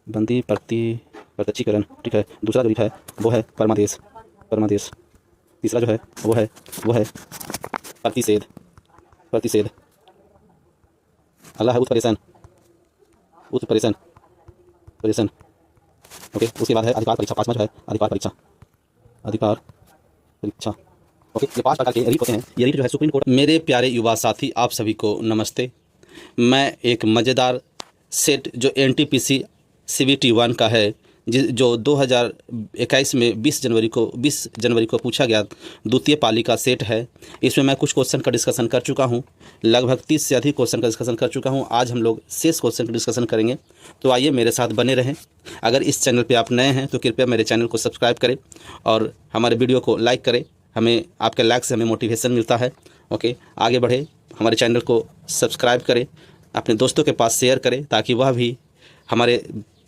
बंदी प्रत्यक्षीकरण, ठीक है। दूसरा जो लिखा है वो है परमादेश, परमादेश। तीसरा जो है वो है प्रतिषेध, प्रतिषेध। अगला है उत्प्रेषण, उत्प्रेषण, प्रेषण। ओके, उसके बाद है अधिकार परीक्षा। पांचवा जो है अधिकार परीक्षा, अधिकार परीक्षा। ओके, ये 5 प्रकार के रीट होते हैं। ये रीट जो है सुप्रीम कोर्ट। मेरे प्यारे युवा साथी, आप सभी को नमस्ते। मैं एक मज़ेदार सेट जो एनटीपीसी सीबीटी 1 का है, जो 2021 में 20 जनवरी को पूछा गया, द्वितीय पाली का सेट है। इसमें मैं कुछ क्वेश्चन का डिस्कशन कर चुका हूं, लगभग 30 से अधिक क्वेश्चन का डिस्कशन कर चुका हूं। आज हम लोग शेष क्वेश्चन का डिस्कशन करेंगे, तो आइए मेरे साथ बने रहें। अगर इस चैनल पे आप नए हैं तो कृपया मेरे चैनल को सब्सक्राइब करें और हमारे वीडियो को लाइक करें। हमें आपके लाइक से हमें मोटिवेशन मिलता है। ओके, आगे बढ़े, हमारे चैनल को सब्सक्राइब करें, अपने दोस्तों के पास शेयर करें, ताकि वह भी हमारे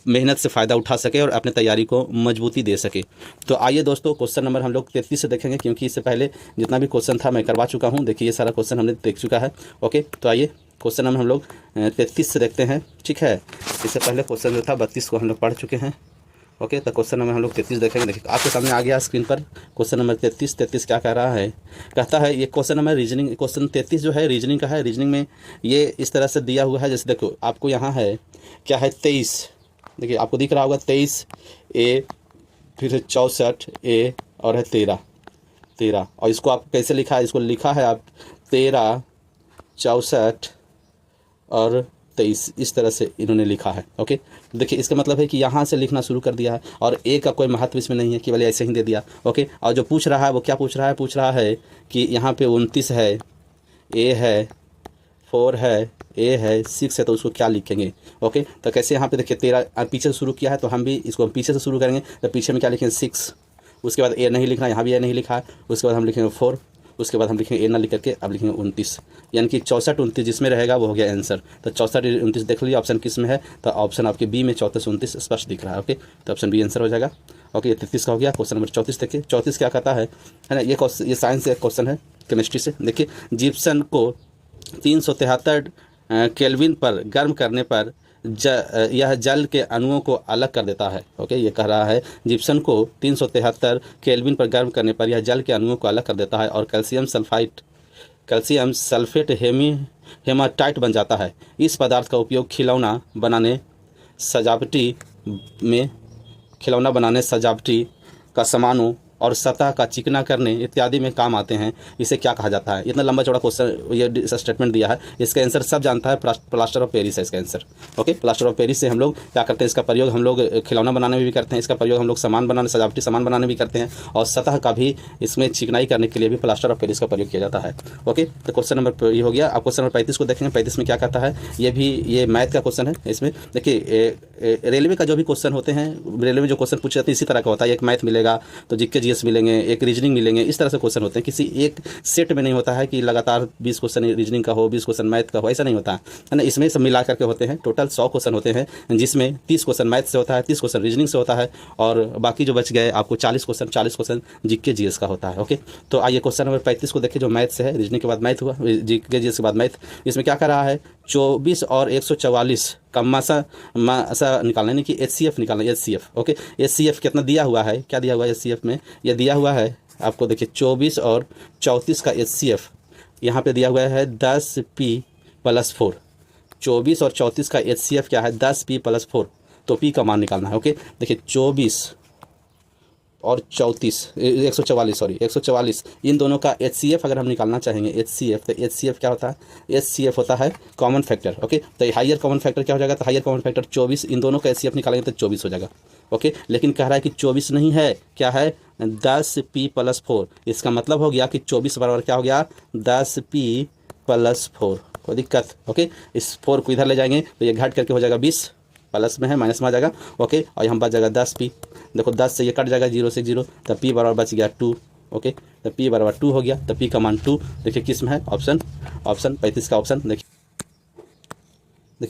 मेहनत से फ़ायदा उठा सके और अपने तैयारी को मजबूती दे सके। तो आइए दोस्तों, क्वेश्चन नंबर हम लोग 33 से देखेंगे, क्योंकि इससे पहले जितना भी क्वेश्चन था मैं करवा चुका हूं। देखिए, ये सारा क्वेश्चन हमने देख चुका है। ओके, तो आइए क्वेश्चन नंबर हम लोग 33 से देखते हैं, ठीक है। इससे पहले क्वेश्चन जो था 32 को हम लोग पढ़ चुके हैं। ओके, तो क्वेश्चन नंबर हम लोग 33 देखेंगे। देखिए, आपके सामने आ गया स्क्रीन पर क्वेश्चन नंबर 33 क्या कह रहा है। कहता है, ये क्वेश्चन नंबर रीजनिंग, क्वेश्चन 33 जो है रीजनिंग का है। रीजनिंग में ये इस तरह से दिया हुआ है, जैसे देखो आपको यहाँ है क्या है 23, देखिए आपको दिख रहा होगा 23 ए, फिर 64 ए और है 13। और इसको आप कैसे लिखा है, इसको लिखा है आप 13, 64 और 23, इस तरह से इन्होंने लिखा है। ओके, देखिए इसका मतलब है कि यहाँ से लिखना शुरू कर दिया है और ए का कोई महत्व इसमें नहीं है, केवल ऐसे ही दे दिया। ओके, और जो पूछ रहा है वो क्या पूछ रहा है, पूछ रहा है कि यहाँ पे 29 है, ए है, 4 है, ए है, 6 है, तो उसको क्या लिखेंगे। ओके, तो कैसे यहाँ पे देखिए 13 पीछे से शुरू किया है, तो हम भी इसको पीछे से शुरू करेंगे। तो पीछे में क्या लिखेंगे 6, उसके बाद ए नहीं लिखना, यहाँ भी ए नहीं लिखा है, उसके बाद हम लिखेंगे 4, उसके बाद हम लिखेंगे ए ना लिख करके अब लिखेंगे 29, यानी कि 64 29 जिसमें रहेगा वो हो गया आंसर। तो 64 29 देख लीजिए ऑप्शन किस में है, तो ऑप्शन आपके बी में 34 29 स्पष्ट दिख रहा है। ओके, तो ऑप्शन बी आंसर हो जाएगा। ओके, ये 33 का हो गया। क्वेश्चन नंबर 34 देखिए, 34 क्या कहता है ना, ये साइंस से क्वेश्चन है, केमिस्ट्री से। देखिए, जिप्सम को 373 केल्विन पर गर्म करने पर यह जल के अणुओं को अलग कर देता है। ओके, ये कह रहा है जिप्सम को 373 केल्विन पर गर्म करने पर यह जल के अणुओं को अलग कर देता है और कैल्शियम सल्फेट हेमाटाइट बन जाता है। इस पदार्थ का उपयोग खिलौना बनाने, सजावटी का सामानों और सतह का चिकना करने इत्यादि में काम आते हैं। इसे क्या कहा जाता है। इतना लंबा चौड़ा क्वेश्चन ये स्टेटमेंट दिया है, इसका आंसर सब जानता है, प्लास्टर ऑफ पेरिस है इसका answer. Okay, plaster of Paris से हम लोग क्या करते हैं, इसका प्रयोग हम लोग खिलौना बनाने में भी करते हैं, इसका प्रयोग हम लोग सामान बनाने, सजावटी सामान बनाने भी करते हैं, और सतह का भी इसमें चिकनाई करने के लिए भी प्लास्टर ऑफ पेरिस का प्रयोग किया जाता है। ओके, तो क्वेश्चन नंबर ये हो गया। अब क्वेश्चन नंबर 35 को देखेंगे। 35 में क्या कहता है, ये मैथ का क्वेश्चन है। इसमें देखिए, रेलवे का जो भी क्वेश्चन होते हैं, रेलवे में जो क्वेश्चन पूछे जाते हैं इसी तरह का होता है। एक मैथ मिलेगा तो जीके जीएस मिलेंगे, एक रीजनिंग मिलेंगे, इस तरह से क्वेश्चन होते हैं। किसी एक सेट में नहीं होता है कि लगातार 20 क्वेश्चन रीजनिंग का हो, 20 क्वेश्चन मैथ का हो, ऐसा नहीं होता है ना। इसमें सब मिला करके होते हैं। टोटल 100 क्वेश्चन होते हैं, जिसमें 30 क्वेश्चन मैथ से होता है, 30 क्वेश्चन रीजनिंग से होता है, और बाकी जो बच गए आपको 40 क्वेश्चन जीके जीएस का होता है। ओके, तो आइए क्वेश्चन नंबर 35 को देखिए, जो मैथ से है। रीजनिंग के बाद मैथ हुआ, जीके जीएस के बाद मैथ। इसमें क्या कर रहा है, 24 और 144 का मासा निकालना, यानी कि HCF निकालना, HCF। ओके, HCF कितना दिया हुआ है, क्या दिया हुआ है HCF में, यह दिया हुआ है आपको। देखिए 24 और 34 का HCF यहाँ पे दिया हुआ है 10p+4। 24 और 34 का HCF क्या है, 10p+4, तो p का मान निकालना है। ओके, देखिए 24 और 144 इन दोनों का HCF अगर हम निकालना चाहेंगे, HCF, तो HCF क्या होता है, HCF होता है कॉमन फैक्टर। ओके, तो हायर कॉमन फैक्टर क्या हो जाएगा, तो हायर कॉमन फैक्टर 24, इन दोनों का HCF निकालेंगे तो 24 हो जाएगा। ओके, लेकिन कह रहा है कि 24 नहीं है, क्या है 10p+4। इसका मतलब हो गया कि 24 बराबर क्या हो गया, 10p+4। कोई दिक्कत। ओके, इस 4 को इधर ले जाएंगे तो ये घट करके हो जाएगा 20, प्लस में है माइनस में आ जाएगा। ओके, और यहाँ बच जाएगा 10p। देखो 10 से ये कट जाएगा, 0 से 0, तब p बराबर बच गया 2। ओके, तो p बराबर 2 हो गया, तो p का मान 2। देखिए किस में है, ऑप्शन 35 का ऑप्शन। देखिए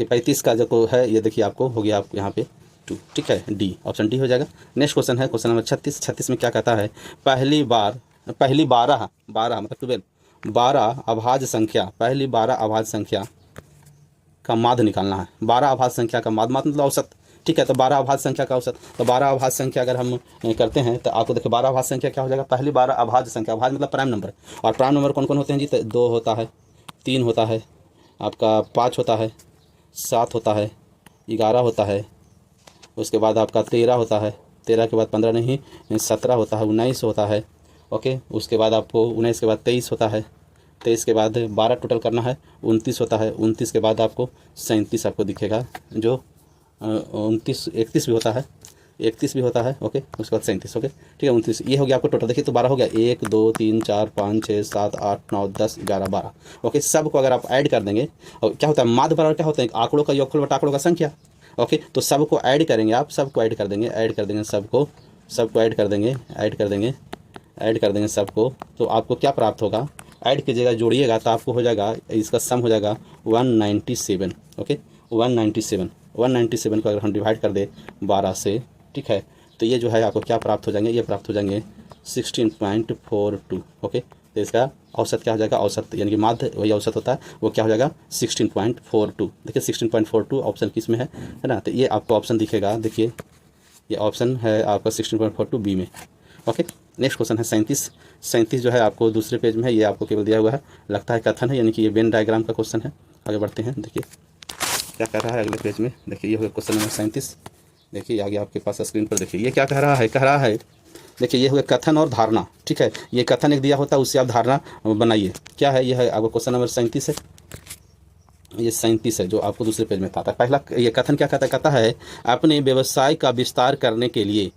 35 का जो है ये देखिए आपको हो गया, आप यहाँ पे 2, ठीक है, डी, ऑप्शन डी हो जाएगा। नेक्स्ट क्वेश्चन है क्वेश्चन नंबर 36 में क्या कहता है, पहली 12 मतलब 12 अभाज्य संख्या, पहली 12 अभाज्य संख्या का माध्य निकालना है। 12 अभाज्य संख्या का माध्य मतलब औसत, ठीक है। तो 12 अभाज्य संख्या का औसत, तो 12 अभाज्य संख्या अगर हम करते हैं तो आपको देखिए 12 अभाज्य संख्या क्या हो जाएगा, पहली 12 अभाज्य संख्या, अभाज्य मतलब प्राइम नंबर, और प्राइम नंबर कौन कौन होते हैं जी, तो 2 होता है, 3 होता है, आपका 5 होता है, 7 होता है, 11 होता है, उसके बाद आपका 13 होता है, 13 के बाद 15 नहीं 17 होता है, 19 होता है, ओके। उसके बाद आपको 19 के बाद 23 होता है, 23 के बाद 12 टोटल करना है, 29 होता है, 29 के बाद आपको 37 आपको दिखेगा, जो 29 31 भी होता है, 31 भी होता है, ओके। उसके बाद 37, ओके ठीक है। 29 ये हो गया आपको टोटल, देखिए तो 12 हो गया, 1 2 3 4 5 6 7 8 9 10 11 12, ओके। सबको अगर आप ऐड कर देंगे, और क्या होता है माध्य बराबर क्या होता है, आंकड़ों का योगफल बटा आंकड़ों का संख्या, ओके। तो सबको ऐड करेंगे, आप सबको ऐड कर देंगे, सबको ऐड कर देंगे, ऐड कर देंगे सबको, तो आपको क्या प्राप्त होगा, ऐड कीजिएगा जोड़िएगा तो आपको हो जाएगा, इसका सम हो जाएगा 197, ओके। 197 को अगर हम डिवाइड कर दे 12 से, ठीक है, तो ये जो है आपको क्या प्राप्त हो जाएंगे, ये प्राप्त हो जाएंगे 16.42, ओके। तो इसका औसत क्या हो जाएगा, औसत यानी कि माध्य वही औसत होता है, वो क्या हो जाएगा 16.42। देखिए 16.42 ऑप्शन किस में है ना, तो ये आपको ऑप्शन दिखेगा, देखिए ये ऑप्शन है आपका 16.42 बी में, ओके। नेक्स्ट क्वेश्चन है 37 जो है आपको दूसरे पेज में है, ये आपको केवल दिया हुआ है, लगता है कथन है, यानी कि ये वेन डायग्राम का क्वेश्चन है। आगे बढ़ते हैं, देखिए क्या कह रहा है अगले पेज में, देखिए ये हो गया क्वेश्चन नंबर 37। देखिए आगे आपके पास स्क्रीन पर देखिए ये क्या कह रहा है, देखिए ये हो गया कथन और धारणा, ठीक है। ये कथन एक दिया होता है, उससे आप धारणा बनाइए, क्या है, ये है आपको क्वेश्चन नंबर 37 है, ये 37 है जो आपको दूसरे पेज में था। पहला ये कथन क्या कहता है, अपने व्यवसाय का विस्तार करने के लिए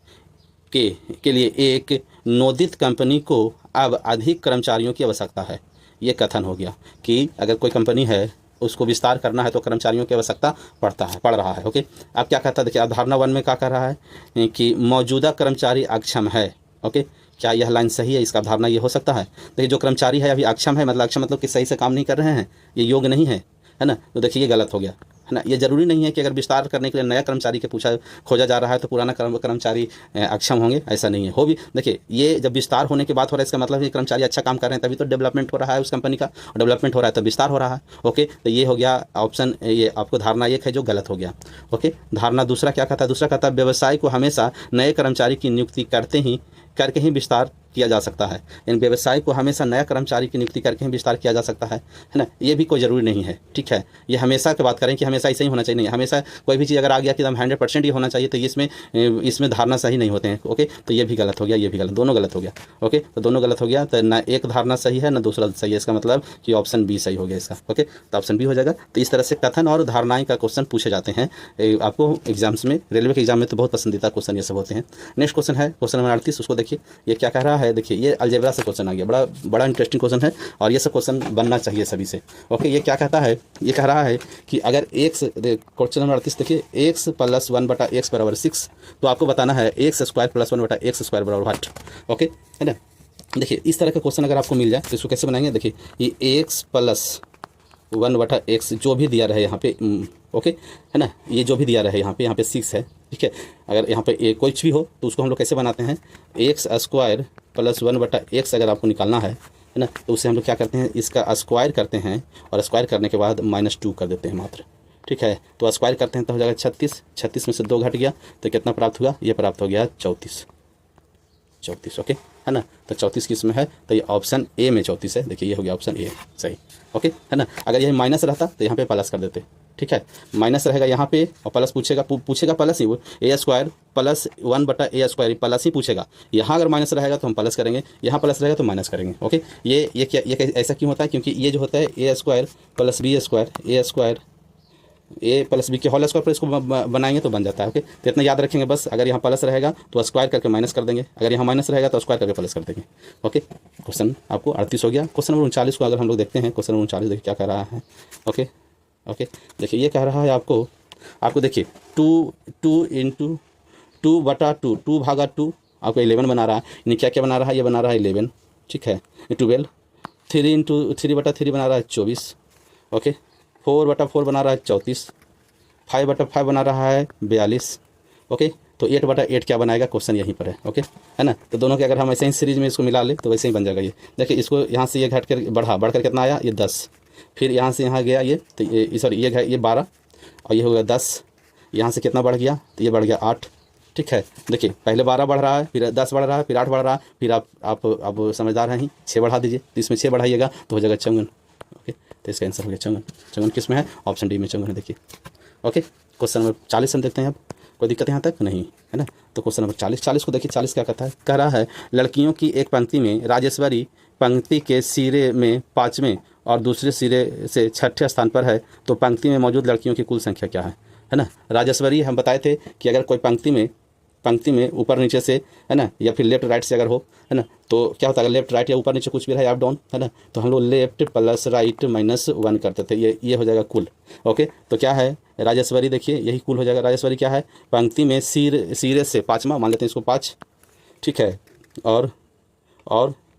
एक नवोदित कंपनी को अब अधिक कर्मचारियों की आवश्यकता है। ये कथन हो गया कि अगर कोई कंपनी है उसको विस्तार करना है तो कर्मचारियों की आवश्यकता पड़ रहा है, ओके। अब क्या कहता है, देखिए अब धारणा 1 में क्या कर रहा है कि मौजूदा कर्मचारी अक्षम है, ओके। क्या यह लाइन सही है, इसका धारणा ये हो सकता है, देखिए जो कर्मचारी है अभी अक्षम है, मतलब कि सही से काम नहीं कर रहे हैं, ये योग्य नहीं है ना, तो देखिए ये गलत हो गया, है ना। ये जरूरी नहीं है कि अगर विस्तार करने के लिए नया कर्मचारी के खोजा जा रहा है तो पुराना कर्मचारी अक्षम होंगे, ऐसा नहीं है। हो भी देखिए ये जब विस्तार होने की बात हो रहा है, इसका मतलब है कर्मचारी अच्छा काम कर रहे हैं, तभी तो डेवलपमेंट हो रहा है उस कंपनी का, और डेवलपमेंट हो रहा है तो विस्तार हो रहा है, ओके। तो ये हो गया ऑप्शन, ये आपको धारणा 1 है जो गलत हो गया, ओके। धारणा दूसरा क्या कहता है, दूसरा कहता है व्यवसाय को हमेशा नए कर्मचारी की नियुक्ति करके ही विस्तार किया जा सकता है, इन व्यवसाय को हमेशा नया कर्मचारी की नियुक्ति करके ही विस्तार किया जा सकता है ना। ये भी कोई ज़रूरी नहीं है, ठीक है। ये हमेशा की बात करें कि हमेशा ऐसे ही होना चाहिए, नहीं, हमेशा कोई भी चीज़ अगर आ गया कि हम 100% ये होना चाहिए, तो इसमें धारणा सही नहीं होते हैं, ओके। तो ये भी गलत हो गया, ये भी गलत, दोनों गलत हो गया, ओके। तो दोनों गलत हो गया, तो ना एक धारणा सही है ना दूसरा सही है, इसका मतलब कि ऑप्शन बी सही हो गया इसका, ओके। तो ऑप्शन बी हो जाएगा। तो इस तरह से कथन और धारणाएँ का क्वेश्चन पूछे जाते हैं आपको एग्जाम्स में, रेलवे के एग्जाम में तो बहुत पसंदीदा क्वेश्चन ये सब होते हैं। नेक्स्ट क्वेश्चन है क्वेश्चन नंबर 38, उसको देखिए ये क्या कह रहा है, देखिए ये अलजेब्रा से क्वेश्चन आ गया, बड़ा इंटरेस्टिंग क्वेश्चन है, और ये सब क्वेश्चन बनना चाहिए सभी से, ओके। ये क्या कहता है, ये कह रहा है कि अगर x, क्वेश्चन नंबर 38 देखिए, x + 1/x = 6, तो आपको बताना है x² + 1/x² = व्हाट, ओके, है ना। देखिए इस तरह का क्वेश्चन अगर आपको मिल जाए तो इसको कैसे बनाएंगे, देखिए ये x + 1/x जो भी दिया रहे यहाँ पे, ओके, है ना, ये जो भी दिया रहे यहाँ पे 6 है, ठीक है। अगर यहाँ पे कुछ भी हो तो उसको हम लोग कैसे बनाते हैं, x² + 1/x अगर आपको निकालना है ना, तो उससे हम लोग क्या करते हैं, इसका स्क्वायर करते हैं, और स्क्वायर करने के बाद -2 कर देते हैं मात्र, ठीक है। तो स्क्वायर करते हैं तो हो जाएगा 36 में से 2 घट गया तो कितना प्राप्त हुआ, ये प्राप्त हो गया 34, ओके, है ना। तो 34 किस में है, तो ये ऑप्शन ए में 34 है, देखिए ये हो गया ऑप्शन ए सही, ओके, है ना। अगर यह माइनस रहता तो यहाँ पे प्लस कर देते, ठीक है। माइनस रहेगा यहाँ पे और प्लस पूछेगा प्लस ही, वो a² + 1/a² प्लस ही पूछेगा। यहाँ अगर माइनस रहेगा तो हम प्लस करेंगे, यहाँ प्लस रहेगा तो माइनस करेंगे, ओके। ये ऐसा क्यों होता है, क्योंकि ये जो होता है a² + b², a + b के होल स्क्वायर पर इसको बनाएंगे तो बन जाता है, ओके। तो इतना याद रखेंगे बस, अगर यहाँ प्लस रहेगा तो स्क्वायर करके माइनस कर देंगे, अगर यहाँ माइनस रहेगा तो स्क्वायर करके प्लस कर देंगे, ओके। क्वेश्चन आपको 38 हो गया। क्वेश्चन नंबर 39 को अगर हम लोग देखते हैं, क्वेश्चन नंबर 39 देखिए क्या कह रहा है, ओके। देखिए ये कह रहा है आपको देखिए 2 × 2/2 आपको 11 बना रहा है, यानी क्या बना रहा है, ये बना रहा है 11, ठीक है। 12 3 × 3/3 बना रहा है 24, ओके। 4/4 बना रहा है 34, 5/5 बना रहा है 42, ओके। तो 8/8 क्या बनाएगा, क्वेश्चन यहीं पर है, ओके, है ना। तो दोनों के अगर हम ऐसे ही सीरीज में इसको मिला ले तो वैसे ही बन जाएगा ये। देखिए इसको यहाँ से ये घट कर बढ़कर कितना आया, ये 10, फिर यहाँ से यहाँ गया ये, तो ये सॉरी ये 12, और ये हो गया 10, यहाँ से कितना बढ़ गया, तो ये बढ़ गया 8। ठीक है, देखिए पहले 12 बढ़ रहा है, फिर 10 बढ़ रहा है, फिर 8 बढ़ रहा है, फिर आप समझदार हैं ही, 6 बढ़ा दीजिए, तो इसमें 6 बढ़ाइएगा तो हो जाएगा चंगन। ओके, तो इसका आंसर हो गया चंगन। चंगन किस में है, ऑप्शन डी में चंगन है। देखिए ओके, क्वेश्चन नंबर 40 हम देखते हैं। अब कोई दिक्कत यहाँ तक नहीं है ना। तो क्वेश्चन नंबर 40 को देखिए, 40 क्या कहता है, कह रहा है लड़कियों की एक पंक्ति में राजेश्वरी पंक्ति के सिरे में 5वें और दूसरे सिरे से 6ठे स्थान पर है, तो पंक्ति में मौजूद लड़कियों की कुल संख्या क्या है ना। राजेश्वरी हम बताए थे कि अगर कोई पंक्ति में ऊपर नीचे से है ना, या फिर लेफ्ट राइट से अगर हो है ना, तो क्या होता है, लेफ्ट राइट या ऊपर नीचे कुछ भी रहा अप डाउन है ना, तो हम लोग लेफ्ट प्लस राइट -1 करते थे, ये हो जाएगा कुल। ओके, तो क्या है राजेश्वरी, देखिए यही कुल हो जाएगा। राजेश्वरी क्या है, पंक्ति में सिरे से 5वां मान लेते हैं इसको 5, ठीक है, और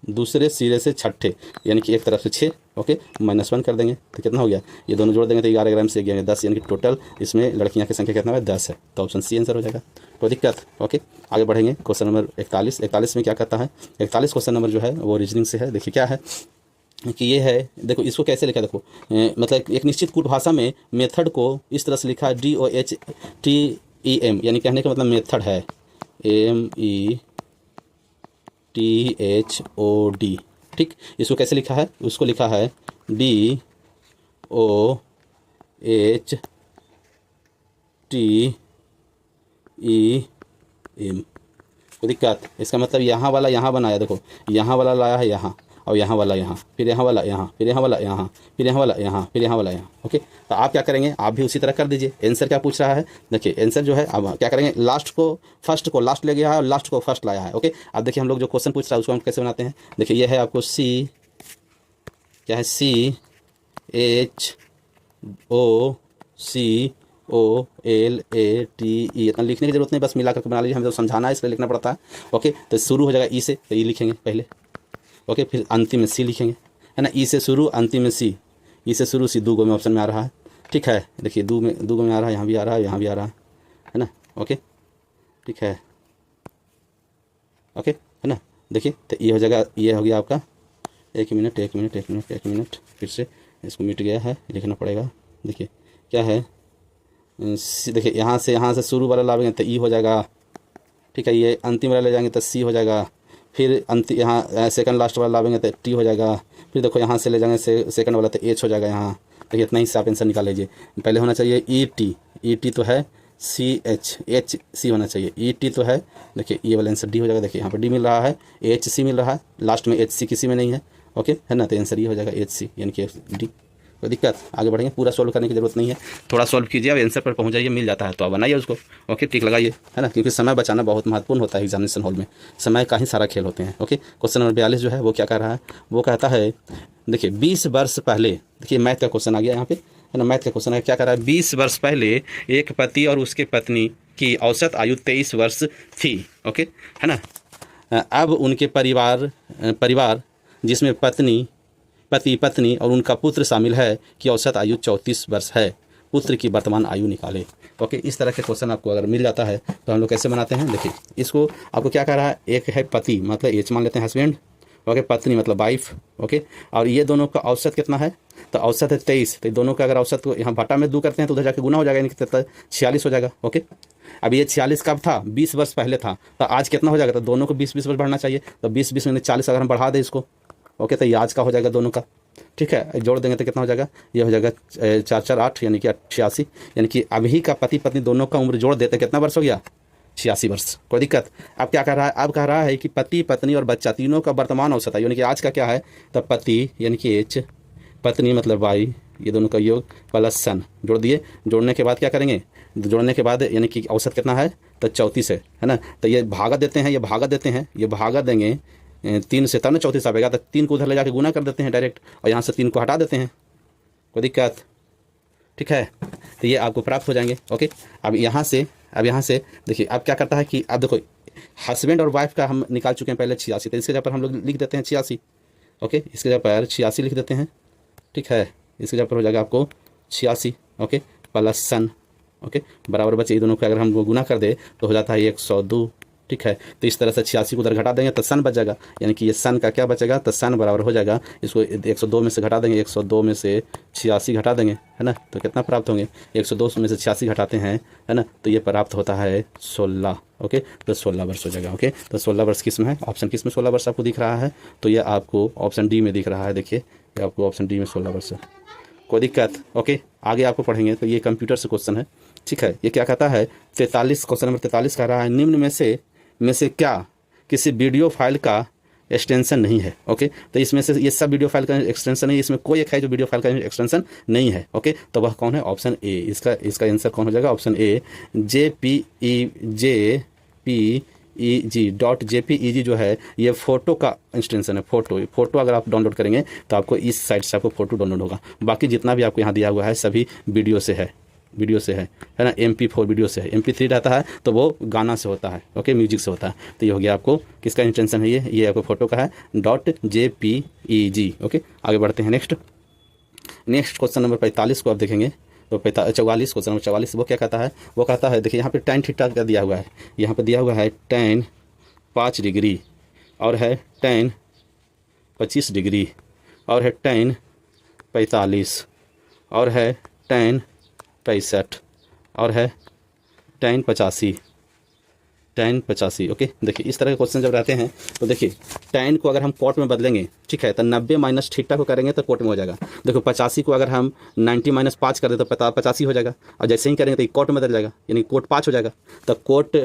दूसरे सिरे से 6ठे, यानी कि एक तरफ से 6, ओके, -1 कर देंगे तो कितना हो गया, ये दोनों जोड़ देंगे तो 11 ग्राम से 10, यानी कि टोटल इसमें लड़कियां की संख्या कितना है, 10 है। तो ऑप्शन सी आंसर हो जाएगा। कोई दिक्कत। ओके, आगे बढ़ेंगे। क्वेश्चन नंबर 41 में क्या कहता है, 41 क्वेश्चन नंबर जो है वो रीजनिंग से है। देखिए क्या है कि ये है, देखो इसको कैसे लिखा, देखो मतलब एक निश्चित कूट भाषा में मेथड को इस तरह से लिखा है DOHTEM, यानी कहने का मतलब मेथड है METHOD। ठीक, इसको कैसे लिखा है, उसको लिखा है DOHTEM। कोई दिक्कत। इसका मतलब यहाँ वाला यहाँ बनाया, देखो यहाँ वाला लाया है यहाँ, और यहाँ वाला यहाँ, फिर यहाँ वाला यहाँ, फिर यहाँ वाला यहाँ, फिर यहाँ वाला यहाँ, फिर यहाँ वाला यहाँ। ओके, तो आप क्या करेंगे, आप भी उसी तरह कर दीजिए। आंसर क्या पूछ रहा है, देखिए आंसर जो है अब क्या करेंगे, फर्स्ट को लास्ट ले गया है और लास्ट को फर्स्ट लाया है। ओके, अब देखिए हम लोग जो क्वेश्चन पूछ रहा है उसको हम कैसे बनाते हैं। देखिए ये है आपको क्या है, CHOCOLATE, इतना लिखने की जरूरत नहीं, बस मिला करके बना लीजिए, हमें तो समझाना है इसलिए लिखना पड़ता है। ओके, तो शुरू हो जाएगा ई से, तो ई लिखेंगे पहले। ओके, फिर अंतिम में सी लिखेंगे, है ना, ई से शुरू, अंतिम में सी, ई से शुरू, सी 2 में ऑप्शन में आ रहा है। ठीक है, देखिए 2 में आ रहा है, यहाँ भी आ रहा है, यहाँ भी आ रहा है ना। ओके, ठीक है, ओके, है ना। देखिए तो ये हो जाएगा, ये हो गया आपका, एक मिनट, फिर से इसको मिट गया है, लिखना पड़ेगा। देखिए क्या है, देखिए यहाँ से शुरू वाला लाएंगे तो ई हो जाएगा। ठीक है, ये अंतिम वाला ले जाएंगे तो सी हो जाएगा, फिर यहाँ सेकंड लास्ट वाला लाएंगे तो टी हो जाएगा, फिर देखो यहाँ से ले जाएंगे सेकंड वाला तो एच हो जाएगा यहाँ। देखिए इतना ही से आप आंसर निकाल लीजिए। पहले होना चाहिए ई टी तो है CHC होना चाहिए, ET तो है, देखिए ये वाला आंसर डी हो जाएगा। देखिए यहाँ पर डी मिल रहा है, HC मिल रहा है, लास्ट में HC किसी में नहीं है। ओके, है ना, तो आंसर ये हो जाएगा HC, यानी कि डी। कोई दिक्कत। आगे बढ़ेंगे, पूरा सॉल्व करने की जरूरत नहीं है, थोड़ा सॉल्व कीजिए, अब आंसर पर पहुंच जाइए, मिल जाता है तो आप बनाइए उसको। ओके, टिक लगाइए, है ना, क्योंकि समय बचाना बहुत महत्वपूर्ण होता है एग्जामिनेशन हॉल में, समय का ही सारा खेल होते हैं। ओके, क्वेश्चन नंबर 42 जो है वो क्या कह रहा है, वो कहता है देखिए 20 वर्ष पहले, देखिए मैथ का क्वेश्चन आ गया यहाँ पे, है ना, मैथ का क्वेश्चन है। क्या कह रहा है, 20 वर्ष पहले एक पति और उसके पत्नी की औसत आयु 23 वर्ष थी। ओके, है ना, अब उनके परिवार जिसमें पति पत्नी और उनका पुत्र शामिल है कि औसत आयु 34 वर्ष है, पुत्र की वर्तमान आयु निकाले। ओके, इस तरह के क्वेश्चन आपको अगर मिल जाता है तो हम लोग कैसे बनाते हैं। देखिए इसको आपको क्या कह रहा है, एक है पति मतलब एच मान लेते हैं हस्बैंड, ओके, पत्नी मतलब वाइफ। ओके, और ये दोनों का औसत कितना है, तो औसत है 23, तो दोनों का अगर औसत को यहाँ बटा में 2 करते हैं तो उधर जाके गुना हो जाएगा, यानी कि 46 हो जाएगा। ओके, अब ये 46 कब था, 20 वर्ष पहले था, तो आज कितना हो जाएगा, तो दोनों को 20-20 वर्ष बढ़ना चाहिए, तो 20-20 में 40 अगर हम बढ़ा दें इसको, ओके, तो ये आज का हो जाएगा दोनों का। ठीक है, जोड़ देंगे तो कितना हो जाएगा, ये हो जाएगा 4-4-8, यानी कि 86, यानी कि अभी का पति पत्नी दोनों का उम्र जोड़ देते कितना वर्ष हो गया, 86 वर्ष। कोई दिक्कत। अब क्या कह रहा है, अब कह रहा है कि पति पत्नी और बच्चा तीनों का वर्तमान औसत है, यानी कि आज का क्या है, तो पति यानी कि एच, पत्नी मतलब वाई, ये दोनों का योग प्लस सन, जोड़ दिए। जोड़ने के बाद क्या करेंगे, जोड़ने के बाद यानी कि औसत कितना है, तो 34 है ना, तो ये भागा देते हैं, ये भागा देंगे 3 से, तब ना 34 आएगा, तो 3 को उधर ले जाके गुना कर देते हैं डायरेक्ट, और यहाँ से 3 को हटा देते हैं। कोई दिक्कत। ठीक है, तो ये आपको प्राप्त हो जाएंगे। ओके, अब यहाँ से देखिए अब क्या करता है कि अब देखो हस्बैंड और वाइफ का हम निकाल चुके हैं पहले 86, तो इसके जगह पर हम लोग लिख देते हैं 86। ओके, इसके जगह पर 86 लिख देते हैं। ठीक है, इसके जगह पर हो जाएगा आपको 86, ओके, प्लस सन, ओके, बराबर बचे, ये दोनों को अगर हम गुना कर दे तो हो जाता है 102, ठीक है। तो इस तरह से 86 को उधर घटा देंगे तो सन बच जाएगा, यानी कि ये सन का क्या बचेगा, तो सन बराबर हो जाएगा, इसको 102 में से घटा देंगे, 102 में से 86 घटा देंगे, है ना, तो कितना प्राप्त होंगे, 102 में से 86 घटाते हैं, है ना, तो ये प्राप्त होता है 16। ओके, तो 16 वर्ष हो जाएगा। ओके, तो 16 वर्ष किस में है, ऑप्शन किस में 16 वर्ष आपको दिख रहा है, तो ये आपको ऑप्शन डी में दिख रहा है। देखिए ये आपको ऑप्शन डी में 16 वर्ष है। कोई दिक्कत? ओके, आगे आपको पढ़ेंगे तो ये कंप्यूटर से क्वेश्चन है, ठीक है। ये क्या कहता है, 43 क्वेश्चन नंबर 43 कह रहा है, निम्न में से क्या किसी वीडियो फाइल का एक्सटेंशन नहीं है। ओके, तो इसमें से ये सब वीडियो फाइल का एक्सटेंशन है, इसमें कोई एक है जो वीडियो फाइल का एक्सटेंशन नहीं है। ओके, तो वह कौन है, ऑप्शन ए, इसका आंसर कौन हो जाएगा, ऑप्शन ए, JPEG जो है ये फ़ोटो का एक्सटेंशन है। फ़ोटो अगर आप डाउनलोड करेंगे तो आपको इस साइट से आपको फ़ोटो डाउनलोड होगा, बाकी जितना भी आपको यहाँ दिया हुआ है सभी वीडियो से है ना। MP4 वीडियो से है, MP3 रहता है तो वो गाना से होता है, ओके, म्यूजिक से होता है। तो ये हो गया आपको किसका एक्सटेंशन है, ये आपको फोटो का है, .jpeg। ओके, आगे बढ़ते हैं। नेक्स्ट क्वेश्चन नंबर 45 को आप देखेंगे तो 44 क्वेश्चन नंबर 44 वो क्या कहता है, वो कहता है, देखिए यहाँ पे tan थीटा का दिया हुआ है, यहाँ पे दिया हुआ है tan 5 डिग्री, और है tan 25 डिग्री, और है tan 45, और है tan 65, और है tan 85। ओके, देखिए इस तरह के क्वेश्चन जब रहते हैं तो देखिए tan को अगर हम कोट में बदलेंगे, ठीक है, तो 90 माइनस थीटा को करेंगे तो कोट में हो जाएगा। देखो 85 को अगर हम 90 माइनस 5 कर दे तो 85 हो जाएगा, और जैसे ही करेंगे तो कोट में बदल जाएगा, यानी कोट 5 हो जाएगा। तो कोट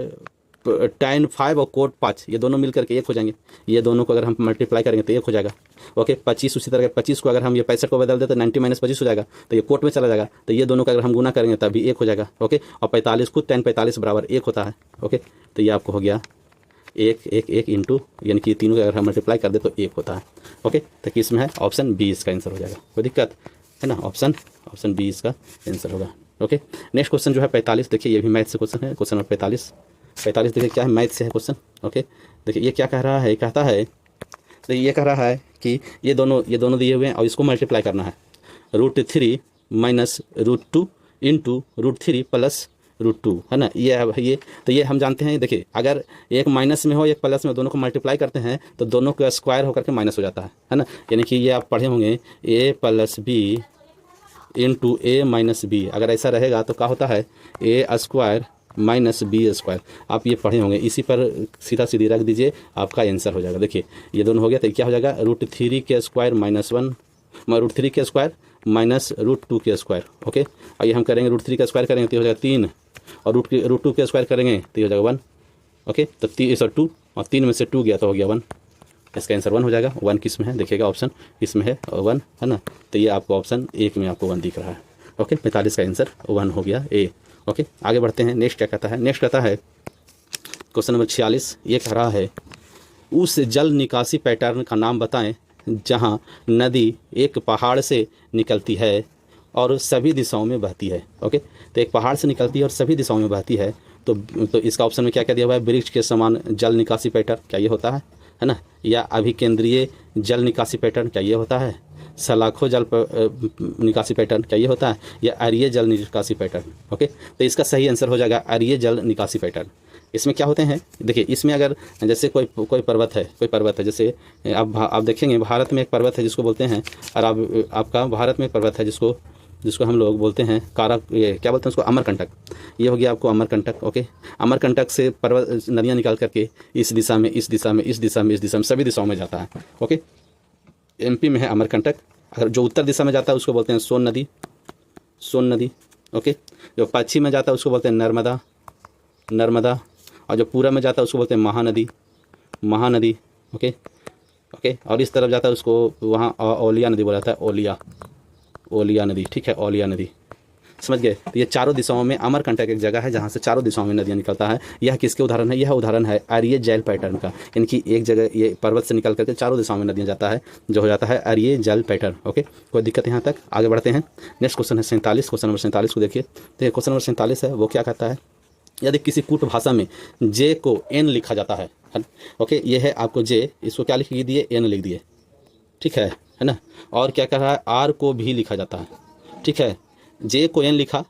tan 5 और कोट 5 ये दोनों मिल करके 1 हो जाएंगे, ये दोनों को अगर हम मल्टीप्लाई करेंगे तो 1 हो जाएगा। ओके, 25 उसी तरह 25 को अगर हम ये 65 को बदल दे तो 90 माइनस 25 हो जाएगा, तो ये कोट में चला जाएगा, तो ये दोनों का अगर हम गुना करेंगे तभी 1 हो जाएगा। ओके, और 45 को tan 45 बराबर 1 होता है। ओके, तो ये आपको हो गया 1 इंटू, यानी कि तीनों का अगर हम मल्टीप्लाई कर दे तो 1 होता है। ओके, तो किस में है, ऑप्शन बी इसका आंसर हो जाएगा। कोई दिक्कत है ना, ऑप्शन बी इसका आंसर होगा। ओके, नेक्स्ट क्वेश्चन जो है 45, देखिए ये भी मैथ से क्वेश्चन है, क्वेश्चन नंबर 45 देखिए क्या है, मैथ से है क्वेश्चन। ओके, देखिए ये क्या कह रहा है, कहता है, तो ये कह रहा है कि ये दोनों दिए हुए हैं और इसको मल्टीप्लाई करना है, √3 माइनस √2 इंटू √3 प्लस √2, है ना। ये तो ये हम जानते हैं, देखिए अगर एक माइनस में हो एक प्लस में, दोनों को मल्टीप्लाई करते हैं तो दोनों का स्क्वायर होकर के माइनस हो जाता है ना। यानी कि ये आप पढ़े होंगे a + b into a - b, अगर ऐसा रहेगा तो क्या होता है, a² - b²। आप ये पढ़े होंगे, इसी पर सीधा सीधी रख दीजिए, आपका आंसर हो जाएगा। देखिए ये दोनों हो गया तो क्या हो जाएगा, √3 के स्क्वायर -1 √3 के स्क्वायर माइनस √2 के स्क्वायर। ओके, और ये हम करेंगे √3 का स्क्वायर करेंगे तो हो जाएगा 3, और √2 के स्क्वायर करेंगे तो हो जाएगा 1। ओके, तो 2 और 3 में से 2 गया तो हो गया 1, इसका आंसर 1 हो जाएगा। 1 किस में है, देखिएगा ऑप्शन किस में है, 1 है ना। तो ये आपको ऑप्शन 1 में आपको 1 दिख रहा है। ओके, 45 का आंसर 1 हो गया ए। ओके, आगे बढ़ते हैं। नेक्स्ट क्या कहता है, नेक्स्ट कहता है क्वेश्चन नंबर 46, ये कह रहा है, उस जल निकासी पैटर्न का नाम बताएं जहां नदी एक पहाड़ से निकलती है और सभी दिशाओं में बहती है। ओके, तो एक पहाड़ से निकलती है और सभी दिशाओं में बहती है, तो इसका ऑप्शन में क्या क्या दिया हुआ है, वृक्ष के समान जल निकासी पैटर्न, क्या ये होता है ना, या अभिकेंद्रीय जल निकासी पैटर्न, क्या ये होता है, सलाखों जल निकासी पैटर्न, क्या ये होता है, या अरीय जल निकासी पैटर्न। ओके, तो इसका सही आंसर हो जाएगा अरीय जल निकासी पैटर्न। इसमें क्या होते हैं, देखिए इसमें अगर जैसे कोई पर्वत है, जैसे आप देखेंगे भारत में एक पर्वत है जिसको बोलते हैं, और आपका भारत में एक पर्वत है जिसको हम लोग बोलते हैं ये क्या बोलते हैं उसको, अमरकंटक। ये हो गया आपको अमरकंटक। ओके, अमरकंटक से पर्वत नदियाँ निकाल करके इस दिशा में सभी दिशाओं में जाता है। ओके, MP में है अमरकंटक। अगर जो उत्तर दिशा में जाता है उसको बोलते हैं सोन नदी। ओके, जो पश्चिम में जाता है उसको बोलते हैं नर्मदा, और जो पूरब में जाता है उसको बोलते हैं महानदी। ओके, और इस तरफ जाता है उसको वहाँ ओलिया नदी बोला जाता है, ओलिया नदी। ठीक है, ओलिया नदी, समझ गए। तो ये चारों दिशाओं में, अमरकंटक एक जगह है जहाँ से चारों दिशाओं में नदियाँ निकलता है। यह किसके उदाहरण है, यह उदाहरण है अरीय जल पैटर्न का, यानी कि एक जगह ये पर्वत से निकल करके चारों दिशाओं में नदियाँ जाता है, जो हो जाता है अरीय जल पैटर्न। ओके, कोई दिक्कत यहाँ तक, आगे बढ़ते हैं। नेक्स्ट क्वेश्चन है 47, क्वेश्चन नंबर 47 को देखिए। तो क्वेश्चन नंबर 47 है, वो क्या कहता है, यदि किसी कूट भाषा में J को N लिखा जाता है। ओके, ये है आपको J, इसको क्या लिख दिए, N लिख दिए, ठीक है ना। और क्या कह रहा है, R को भी लिखा जाता है, ठीक है, जे को एन लिखा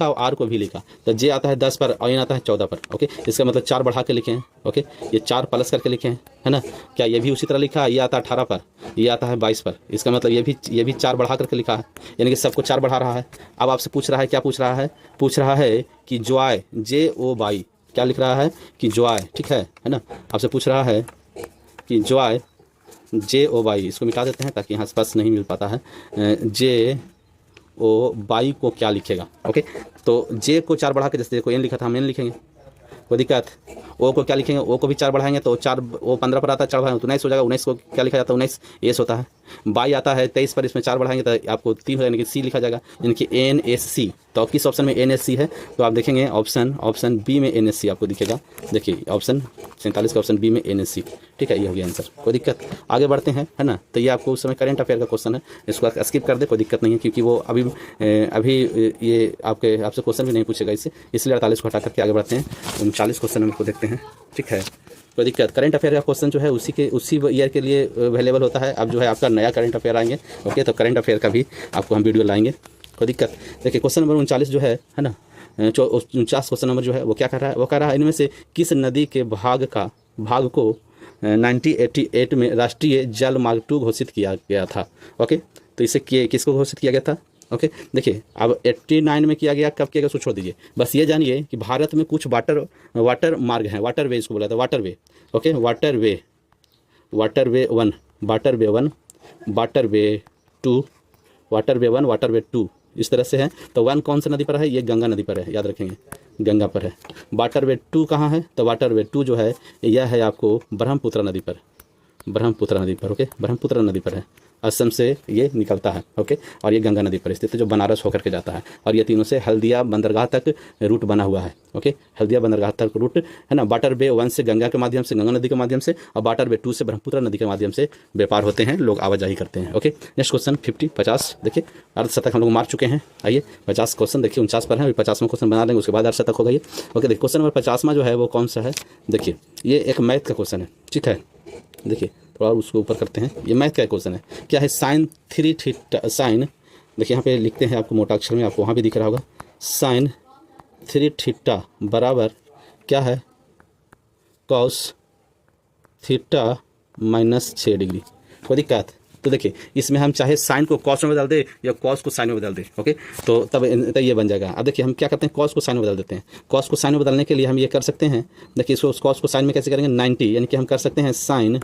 और आर को भी लिखा, तो जे आता है 10 पर और एन आता है 14 पर। ओके, इसका मतलब 4 बढ़ा के लिखे हैं। ओके, ये 4 प्लस करके लिखे हैं, है ना। क्या ये भी उसी तरह लिखा है, ये आता है 18 पर, ये आता है 22 पर, इसका मतलब ये भी 4 बढ़ा करके लिखा है, यानी कि सबको 4 बढ़ा रहा है। अब आपसे पूछ रहा है, क्या पूछ रहा है कि जॉय JOY क्या लिख रहा है कि जॉय, ठीक है ना। आपसे पूछ रहा है कि जॉय JOY, इसको मिटा देते हैं ताकि यहाँ स्पष्ट नहीं मिल पाता है। JOY को क्या लिखेगा। ओके, तो जे को 4 बढ़ा के, जैसे को एन लिखा था हम एन लिखेंगे, कोई दिक्कत। ओ को क्या लिखेंगे, ओ को भी 4 बढ़ाएंगे तो 4 वो 15 पर आता है, 4 बढ़ाएंगे तो 19 हो जाएगा। 19 को क्या लिखा जाता है, 19 एस होता है। बाई आता है 23 पर, इसमें 4 बढ़ाएंगे तो आपको 3 हो, यानी कि सी लिखा जाएगा, यानी कि NSC। तो किस ऑप्शन में NSC है, तो आप देखेंगे ऑप्शन बी में NSC आपको दिखेगा। देखिए ऑप्शन 47 का ऑप्शन बी में NSC, ठीक है, ये हो गया आंसर। कोई दिक्कत, आगे बढ़ते हैं, है ना। तो ये आपको उस समय करेंट अफेयर का क्वेश्चन है, इसको स्किप कर दे, कोई दिक्कत नहीं है, क्योंकि वो अभी ये आपसे क्वेश्चन भी नहीं पूछेगा इससे, इसलिए 48 को हटा करके आगे बढ़ते हैं। 39 क्वेश्चन हमको देखते हैं, ठीक है, कोई दिक्कत। करंट अफेयर का क्वेश्चन जो है उसी ईयर के लिए अवेलेबल होता है। अब जो है आपका नया करंट अफेयर आएंगे, ओके, तो करंट अफेयर का भी आपको हम वीडियो लाएंगे, कोई दिक्कत। देखिए क्वेश्चन नंबर 39 जो है ना, 49 क्वेश्चन नंबर जो है वो क्या कर रहा है, वो कह रहा है इनमें से किस नदी के भाग को 1988 में राष्ट्रीय जल मार्ग 2 घोषित किया गया था। ओके, तो इसे किसको घोषित किया गया था। ओके, देखिए अब 89 में किया गया, कब किया गया उसको छोड़ दीजिए, बस ये जानिए कि भारत में कुछ वाटर मार्ग हैं, वाटर वे इसको बोला था, water way. Okay, water way 1, water way 1, water way 2, water way 1, water way 2, इस तरह से है। तो 1 कौन सा नदी पर है, ये गंगा नदी पर है, याद रखेंगे गंगा पर है। वाटर वे 2 कहाँ है, तो वाटर वे 2 जो है यह है आपको ब्रह्मपुत्र नदी पर, ओके, ब्रह्मपुत्र नदी पर है, असम से ये निकलता है। ओके, और ये गंगा नदी पर स्थित है, जो बनारस होकर के जाता है, और ये तीनों से हल्दिया बंदरगाह तक रूट बना हुआ है। ओके, हल्दिया बंदरगाह तक रूट है ना। वाटर वे 1 से गंगा के माध्यम से, गंगा नदी के माध्यम से, और वाटर वे 2 से ब्रह्मपुत्र नदी के माध्यम से व्यापार होते हैं, लोग आवाजाही करते हैं। ओके, नेक्स्ट क्वेश्चन 50 देखिए, अर्धशतक हम लोग मार चुके हैं। आइए 50 क्वेश्चन देखिए, 49 पर है, अभी 50वां क्वेश्चन बना लेंगे, उसके बाद अर्धशतक होगा ये। ओके, देखिए क्वेश्चन नंबर 50वां जो है वो कौन सा है, देखिए ये एक मैथ का क्वेश्चन है, ठीक है। देखिए और उसको ऊपर करते हैं, ये मैथ का क्वेश्चन है, क्या है sin 3 थीटा, साइन, देखिए यहाँ पे लिखते हैं आपको मोटा अक्षर में, आपको वहाँ भी दिख रहा होगा, sin 3 थीटा बराबर क्या है, cos थीटा -6 डिग्री। कोई दिक्कत, तो देखिए इसमें हम चाहे साइन को कॉस में बदल दे या कॉस को साइन में बदल दे। ओके, तो तब ये बन जाएगा। अब देखिए हम क्या करते हैं, कॉस को साइन में बदल देते हैं। कॉस को साइन में बदलने के लिए हम ये कर सकते हैं, देखिए इसको कॉस को साइन में कैसे करेंगे, 90, यानी कि हम कर सकते हैं साइन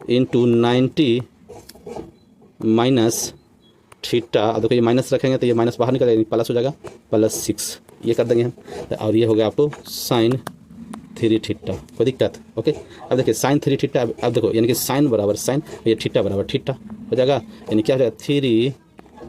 इंटू 90 माइनस थीटा। अब देखो ये माइनस रखेंगे तो ये माइनस बाहर निकलेगा, प्लस हो जाएगा, +6, ये कर देंगे हम, और ये हो गया आपको sin 3 थीटा। कोई दिक्कत। ओके, अब देखिए sin 3 थीटा, अब देखो यानी कि साइन बराबर साइन, ये थीटा बराबर थीटा हो जाएगा, यानी क्या हो जाएगा, 3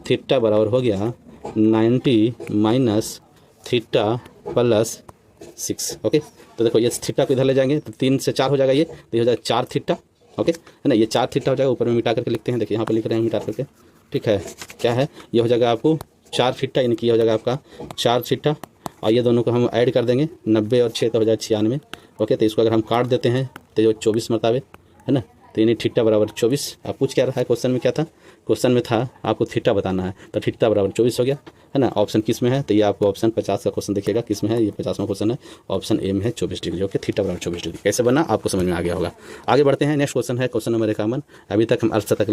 थीटा बराबर हो गया 90 माइनस थीटा +6। ओके, तो देखो ये थीटा को इधर ले जाएंगे तो 3 से 4 हो जाएगा, ये तो ये हो जाएगा 4 थीटा। ओके, है ना, ये 4 थीटा हो जाएगा, ऊपर में मिटा करके लिखते हैं, देखिए यहाँ पर लिख रहे हैं मिटा करके, ठीक है। क्या है, ये हो जाएगा आपको 4 थीटा, यानी कि ये हो जाएगा आपका 4 थीटा, और ये दोनों को हम ऐड कर देंगे, 90 और 6 तो हो जाए 96। ओके, तो इसको अगर हम काट देते हैं तो ये 24 मरताबे, है ना, तो यानी थीटा बराबर 24। आप पूछ क्या रहा है, क्वेश्चन में क्या था, क्वेश्चन में था आपको थीटा बताना है, तो थीटा बराबर 24 हो गया, है ना। ऑप्शन किस में है, तो ये आपको ऑप्शन 50 का क्वेश्चन देखिएगा किस में है, ये 50वां क्वेश्चन है, ऑप्शन ए में है 24 डिग्री। ओके, थीटा बराबर 24 डिग्री कैसे बना आपको समझ में आ गया होगा। आगे बढ़ते हैं, नेक्स्ट क्वेश्चन है क्वेश्चन नंबर 51। अभी तक हम अर्धशतक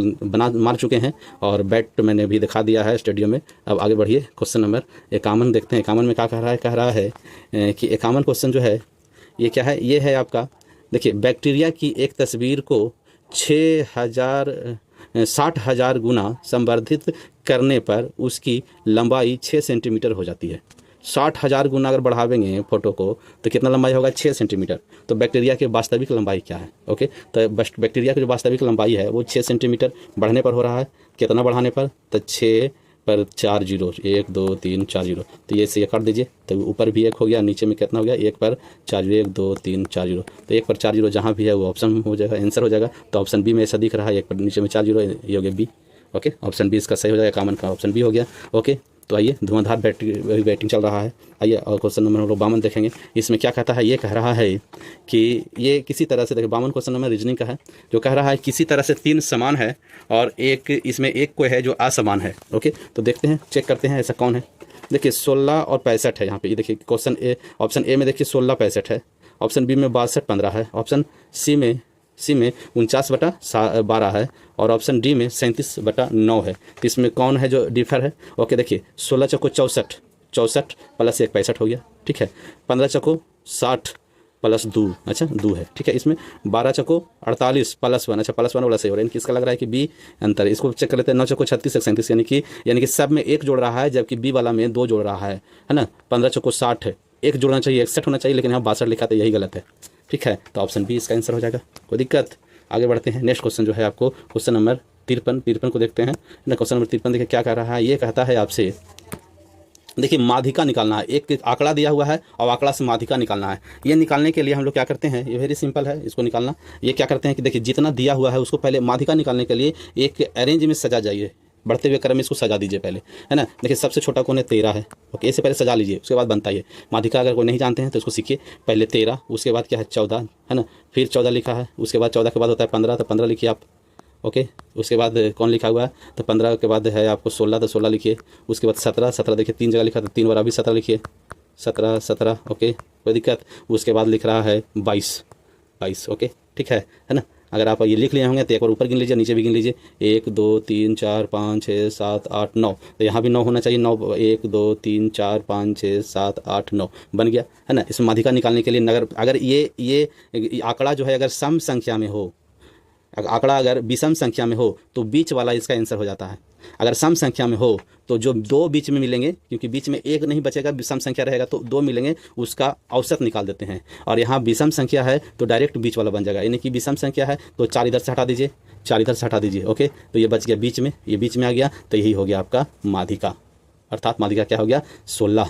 मार चुके हैं और बैट मैंने भी दिखा दिया है स्टेडियम में। अब आगे बढ़िए, क्वेश्चन नंबर 51 देखते हैं। 51 में क्या कह रहा है कि 51 क्वेश्चन जो है ये क्या है, ये है आपका, देखिए बैक्टीरिया की एक तस्वीर को 60,000 गुना संवर्धित करने पर उसकी लंबाई 6 सेंटीमीटर हो जाती है। 60,000 गुना अगर बढ़ावेंगे फोटो को तो कितना लंबाई होगा, 6 सेंटीमीटर। तो बैक्टीरिया की वास्तविक लंबाई क्या है। ओके, तो बैक्टीरिया की जो वास्तविक लंबाई है वो 6 सेंटीमीटर बढ़ने पर हो रहा है। कितना बढ़ाने पर, तो 6 पर 4 जीरो, 1 2 3 4 जीरो, तो ये से ये काट दीजिए, तो ऊपर भी 1 हो गया, नीचे में कितना हो गया, 1 पर 4 जीरो, 1 2 3 4 जीरो, तो 1 पर 4 जीरो जहाँ भी है वो ऑप्शन हो जाएगा, आंसर हो जाएगा। तो ऑप्शन बी में ऐसा दिख रहा है, 1 पर नीचे में 4 जीरो, ये हो गया बी। ओके, ऑप्शन बी इसका सही हो जाएगा, कॉमन का ऑप्शन बी हो गया। ओके, तो आइए धुआंधार बैटिंग चल रहा है। आइए और क्वेश्चन नंबर हम लोग 52 देखेंगे। इसमें क्या कहता है, ये कह रहा है कि ये किसी तरह से, देखिए 52 क्वेश्चन नंबर रीजनिंग का है, जो कह रहा है किसी तरह से 3 समान है और एक इसमें एक कोई है जो असमान है। ओके, तो देखते हैं, चेक करते हैं ऐसा कौन है। देखिए 16 और 65 है यहाँ पे। ये देखिए क्वेश्चन ए, ऑप्शन ए में देखिए 16 65 है, ऑप्शन बी में 62 15 है, ऑप्शन सी में 49/12 है और ऑप्शन डी में 37/9 है। तो इसमें कौन है जो डिफर है? ओके, देखिए 16 चौको 64, 64 प्लस 1 65 हो गया, ठीक है। 15 चौको 60 प्लस 2, अच्छा 2 है, ठीक है। इसमें 12 चौको 48 प्लस 1, अच्छा प्लस 1 वाला सही हो रहा है। इनकी इसका लग रहा है कि बी अंतर, इसको चेक कर लेते हैं। 9 चौको 36 37, यानी कि सब में 1 जोड़ रहा है, जबकि बी वाला में 2 जोड़ रहा है ना। 15 चौको 60 है, 1 जोड़ना चाहिए 61 होना चाहिए, लेकिन यहाँ 62 लिखा था, यही गलत है, ठीक है। तो ऑप्शन बी इसका आंसर हो जाएगा, कोई दिक्कत। आगे बढ़ते हैं। नेक्स्ट क्वेश्चन जो है आपको क्वेश्चन नंबर 53 को देखते हैं ना। क्वेश्चन नंबर 53 देखिए क्या कह रहा है। ये कहता है आपसे, देखिए माध्यिका निकालना है। एक आंकड़ा दिया हुआ है और आंकड़ा से माध्यिका निकालना है। ये निकालने के लिए हम लोग क्या करते हैं, ये वेरी सिंपल है इसको निकालना। ये क्या करते हैं कि देखिए जितना दिया हुआ है उसको पहले माध्यिका निकालने के लिए एक अरेंज में सजा जाइए, बढ़ते हुए क्रम में इसको सजा दीजिए पहले, है ना। देखिए सबसे छोटा कौन है, 13 है। ओके, इससे पहले सजा लीजिए, उसके बाद बनता है माध्यिका। अगर कोई नहीं जानते हैं तो इसको सीखिए। पहले 13, उसके बाद क्या है 14, है ना, फिर 14 लिखा है, उसके बाद 14 के बाद होता है 15, तो 15 लिखिए आप। ओके, उसके बाद कौन लिखा हुआ है, तो 15 के बाद है आपको 16, तो 16 लिखिए। उसके बाद 17, 17 देखिए 3 जगह लिखा था, 3 बार अभी 17 लिखिए, 17 17। ओके, कोई दिक्कत। उसके बाद लिख रहा है 22 22। ओके, ठीक है ना। अगर आप ये लिख लिए होंगे तो एक बार ऊपर गिन लीजिए, नीचे भी गिन लीजिए। 1 2 3 4 5 6 7 8 9, तो यहाँ भी 9 होना चाहिए। 9 1 2 3 4 5 6 7 8 9 बन गया, है ना। इसमें माध्यिका निकालने के लिए अगर ये आंकड़ा जो है अगर सम संख्या में हो, आंकड़ा अगर विषम संख्या में हो तो बीच वाला इसका आंसर हो जाता है। अगर सम संख्या में हो तो जो 2 बीच में मिलेंगे, क्योंकि बीच में 1 नहीं बचेगा, विषम संख्या रहेगा तो 2 मिलेंगे, उसका औसत निकाल देते हैं। और यहाँ विषम संख्या है तो डायरेक्ट बीच वाला बन जाएगा, यानी कि विषम संख्या है तो 4 इधर से हटा दीजिए, 4 इधर से हटा दीजिए। ओके, तो ये बच गया बीच में, ये बीच में आ गया, तो यही हो गया आपका माध्यिका। अर्थात माध्यिका क्या हो गया, 16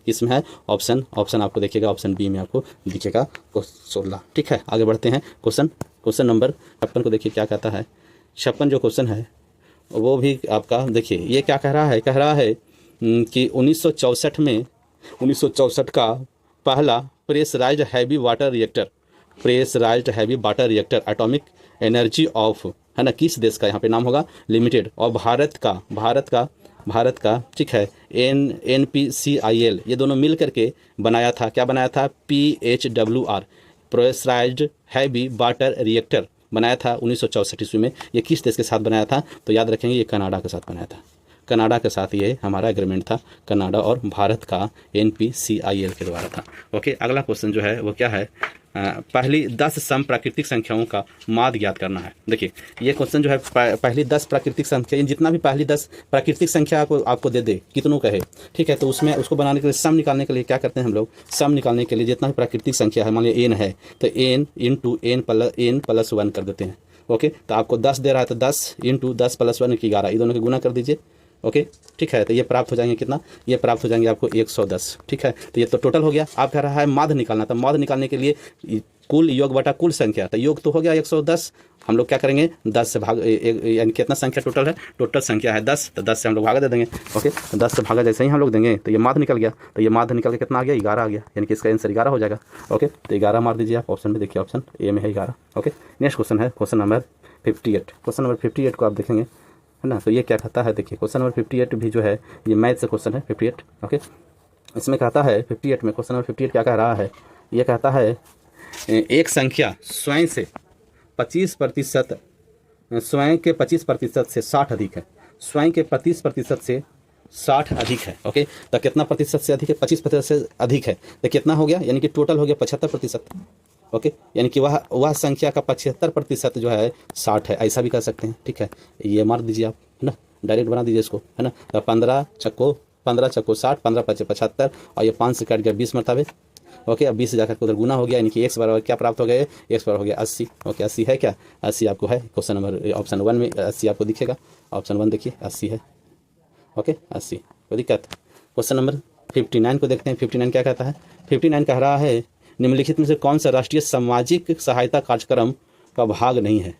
किसमें है, ऑप्शन आपको देखिएगा, ऑप्शन बी में आपको दिखेगा 16, ठीक है। आगे बढ़ते हैं। क्वेश्चन नंबर 56 को देखिए क्या कहता है। 56 जो क्वेश्चन है वो भी आपका देखिए, ये क्या कह रहा है कि 1964 का पहला pressurised heavy water reactor atomic energy of, है ना, किस देश का यहाँ पे नाम होगा, लिमिटेड, और भारत का ठीक है, NPCIL, ये दोनों मिल करके बनाया था। क्या बनाया था, PHWR, pressurised heavy water reactor बनाया था 1964 ईस्वी में। ये किस देश के साथ बनाया था, तो याद रखेंगे ये कनाडा के साथ बनाया था। कनाडा के साथ ये हमारा एग्रीमेंट था, कनाडा और भारत का NPCIL के द्वारा था। ओके, अगला क्वेश्चन जो है वो क्या है, पहली 10 सम प्राकृतिक संख्याओं का माध्य ज्ञात करना है। देखिए ये क्वेश्चन जो है पहली 10 प्राकृतिक संख्या, जितना भी पहली 10 प्राकृतिक संख्या आपको दे दे, कितनों का है, ठीक है, तो उसमें उसको बनाने के लिए सम निकालने के लिए क्या करते हैं हम लोग, सम निकालने के लिए जितना भी प्राकृतिक संख्या है, मान लिया n है तो n इंटू n प्लस 1 कर देते हैं। ओके, तो आपको 10 दे रहा है तो 10 इंटू 10 प्लस 1 11, ये दोनों के गुना कर दीजिए। ओके, ठीक है, तो ये प्राप्त हो जाएंगे कितना, ये प्राप्त हो जाएंगे आपको 110, ठीक है। तो ये तो टोटल हो गया। आप कह रहा है माध्य निकालना, तो माध्य निकालने के लिए कुल योग बटा कुल संख्या, तो योग तो हो गया 110, हम लोग क्या करेंगे 10 से भाग, यानी कितना संख्या टोटल है, टोटल संख्या है 10, तो 10 से हम लोग भागा दे देंगे। ओके, तो 10 से भागा जैसे ही हम लोग देंगे तो ये माध्य निकल गया, तो ये माध्य निकल के कितना आ गया, 11 आ गया, यानी कि इसका आंसर 11 हो जाएगा। ओके, तो 11 मार दीजिए आप ऑप्शन में, देखिए ऑप्शन ए में है 11। ओके, नेक्स्ट क्वेश्चन है क्वेश्चन नंबर 58। क्वेश्चन नंबर 58 को आप देखेंगे, है ना, तो ये क्या कहता है, देखिए क्वेश्चन नंबर 58 भी जो है ये मैथ से क्वेश्चन है 58। ओके, इसमें कहता है 58 में, क्वेश्चन नंबर 58 क्या कह रहा है, ये कहता है एक संख्या स्वयं के 25% से 60 अधिक है, स्वयं के 25% से 60 अधिक है। ओके, तो कितना प्रतिशत से अधिक है, 25% से अधिक है, तो कितना हो गया, यानी कि टोटल हो गया 75%। ओके, यानी कि वह संख्या का 75% जो है 60 है, ऐसा भी कर सकते हैं, ठीक है। ये मार दीजिए आप, है ना, डायरेक्ट बना दीजिए इसको, है ना। तो 15 चक्को 60, 15 5 75, और ये 5 से कट गया 20 मरतबे। ओके, अब 20 से जाकर उधर गुना हो गया, यानी कि x बराबर क्या प्राप्त हो गया, x बराबर हो गया 80। ओके, 80 है क्या, 80 आपको है, क्वेश्चन नंबर ऑप्शन 1 में 80 आपको दिखेगा, ऑप्शन 1 देखिए 80 है। ओके, 80, कोई दिक्कत। क्वेश्चन नंबर 59 को देखते हैं। 59 क्या कहता है, 59 कह रहा है निम्नलिखित में से कौन सा राष्ट्रीय सामाजिक सहायता कार्यक्रम का भाग नहीं है।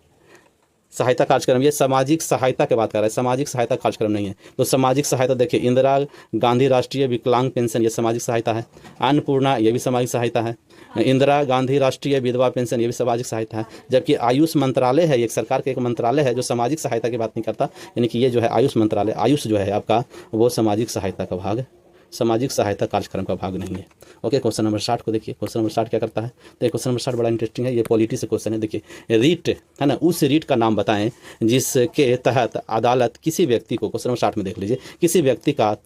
सहायता कार्यक्रम, ये सामाजिक सहायता की बात कर रहा है, सामाजिक सहायता कार्यक्रम नहीं है। तो सामाजिक सहायता देखिए, इंदिरा गांधी राष्ट्रीय विकलांग पेंशन ये सामाजिक सहायता है, अन्नपूर्णा ये भी सामाजिक सहायता है, इंदिरा गांधी राष्ट्रीय विधवा पेंशन ये भी सामाजिक सहायता है। जबकि आयुष मंत्रालय है, एक सरकार का एक मंत्रालय है जो सामाजिक सहायता की बात नहीं करता, यानी कि ये जो है आयुष मंत्रालय, आयुष जो है आपका वो सामाजिक सहायता का भाग है, सामाजिक सहायता कार्यक्रम का भाग नहीं है। ओके, क्वेश्चन नंबर 60 को देखिए। क्वेश्चन नंबर 60 क्या करता है? तो क्वेश्चन नंबर 60 बड़ा इंटरेस्टिंग है, ये पॉलिटी से क्वेश्चन है। देखिए रीट है ना, उस रीट का नाम बताएं जिसके तहत अदालत किसी व्यक्ति को, क्वेश्चन नंबर 60 में देख लीजिए, किसी व्यक्ति का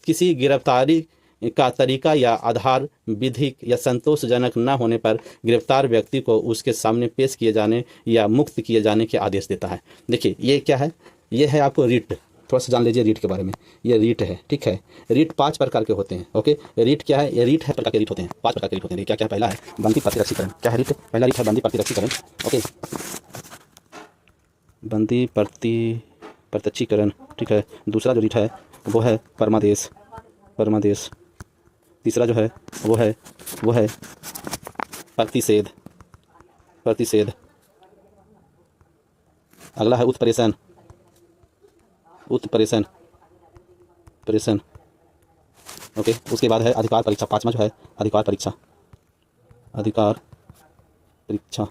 किसी गिरफ्तारी का तरीका या आधार विधिक या संतोषजनक न होने पर गिरफ्तार व्यक्ति को उसके सामने पेश किए जाने या मुक्त किए जाने के आदेश देता है। देखिए ये क्या है, ये है आपको रीट, थोड़ा सा जान लीजिए रीट के बारे में। ये रीट है, ठीक है। रीट 5 प्रकार के होते हैं। ओके, रीट क्या है? ये रीट है प्रकार के रीट होते हैं, 5 प्रकार के रीट होते हैं। क्या क्या? पहला है बंदी प्रतिरक्षीकरण। क्या है रीट? पहला रीट है बंदी प्रतिरक्षीकरण। ओके, बंदी प्रत्यक्षीकरण, ठीक है। दूसरा जो रीट है वो है परमादेश, परमादेश। तीसरा जो है वो है प्रतिषेध, प्रतिषेध। अगला है उत्प्रेषण, उत्प्रेषण, प्रेषण। ओके, उसके बाद है अधिकार परीक्षा, 5वां जो है अधिकार परीक्षा, अधिकार परीक्षा।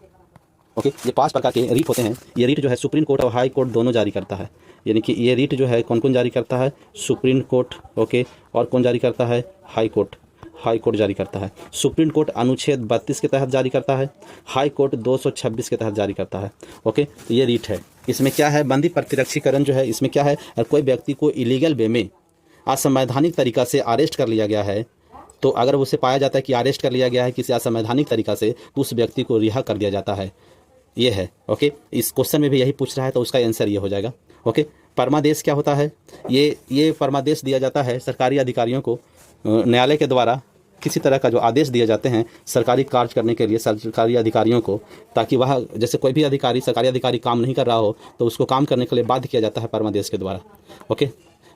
ओके, ये 5 प्रकार के रीट होते हैं। ये रीट जो है सुप्रीम कोर्ट और हाई कोर्ट दोनों जारी करता है, यानी कि ये रीट जो है कौन कौन जारी करता है? सुप्रीम कोर्ट, ओके, और कौन जारी करता है? हाई कोर्ट, हाई कोर्ट जारी करता है। सुप्रीम कोर्ट अनुच्छेद 32 के तहत जारी करता है, हाई कोर्ट 226 के तहत जारी करता है। ओके, तो ये रीट है। इसमें क्या है? बंदी प्रतिरक्षीकरण जो है, इसमें क्या है? अगर कोई व्यक्ति को इलीगल वे में असंवैधानिक तरीका से अरेस्ट कर लिया गया है, तो अगर उसे पाया जाता है कि अरेस्ट कर लिया गया है किसी असंवैधानिक तरीका से, तो उस व्यक्ति को रिहा कर दिया जाता है। ये है। ओके, इस क्वेश्चन में भी यही पूछ रहा है, तो उसका आंसर ये हो जाएगा। ओके, परमादेश क्या होता है? ये परमादेश दिया जाता है सरकारी अधिकारियों को, न्यायालय के द्वारा किसी तरह का जो आदेश दिए जाते हैं सरकारी कार्य करने के लिए सरकारी अधिकारियों को, ताकि वह, जैसे कोई भी अधिकारी, सरकारी अधिकारी काम नहीं कर रहा हो तो उसको काम करने के लिए बाध्य किया जाता है परमादेश के द्वारा। ओके,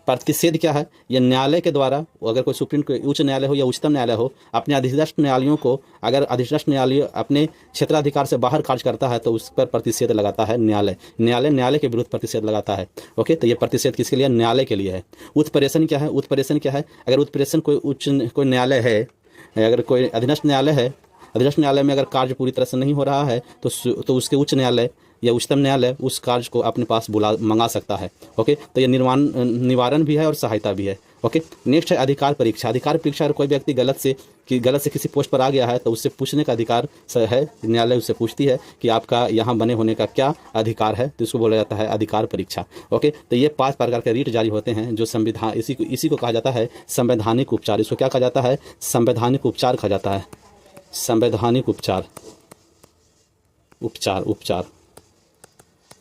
प्रतिषेध क्या है? ये न्यायालय के द्वारा, अगर कोई सुप्रीम उच्च न्यायालय हो या उच्चतम न्यायालय हो, अपने अधिष्ठान न्यायालयों को, अगर अधिष्ठान न्यायालय अपने क्षेत्राधिकार से बाहर कार्य करता है तो उस पर प्रतिषेध लगाता है न्यायालय। न्यायालय के विरुद्ध प्रतिषेध लगाता है। ओके, तो ये प्रतिषेध किसके लिए? न्यायालय के लिए है। उत्प्रेषण क्या है? उत्प्रेषण क्या है? अगर उत्प्रेषण कोई न्यायालय है, अगर कोई अधीनस्थ न्यायालय है, अधीनस्थ न्यायालय में अगर कार्य पूरी तरह से नहीं हो रहा है तो उसके उच्च न्यायालय या उच्चतम न्यायालय उस कार्य को अपने पास मंगा सकता है। ओके, तो ये निवारण भी है और सहायता भी है। ओके, नेक्स्ट है अधिकार परीक्षा। अधिकार परीक्षा, अगर कोई व्यक्ति गलत से किसी पोस्ट पर आ गया है तो उससे पूछने का अधिकार है, न्यायालय उससे पूछती है कि आपका यहाँ बने होने का क्या अधिकार है, तो इसको बोला जाता है अधिकार परीक्षा। ओके, तो ये 5 प्रकार के रीट जारी होते हैं जो संविधान, इसी को कहा जाता है संवैधानिक उपचार। इसको क्या कहा जाता है? संवैधानिक उपचार कहा जाता है, संवैधानिक उपचार, उपचार।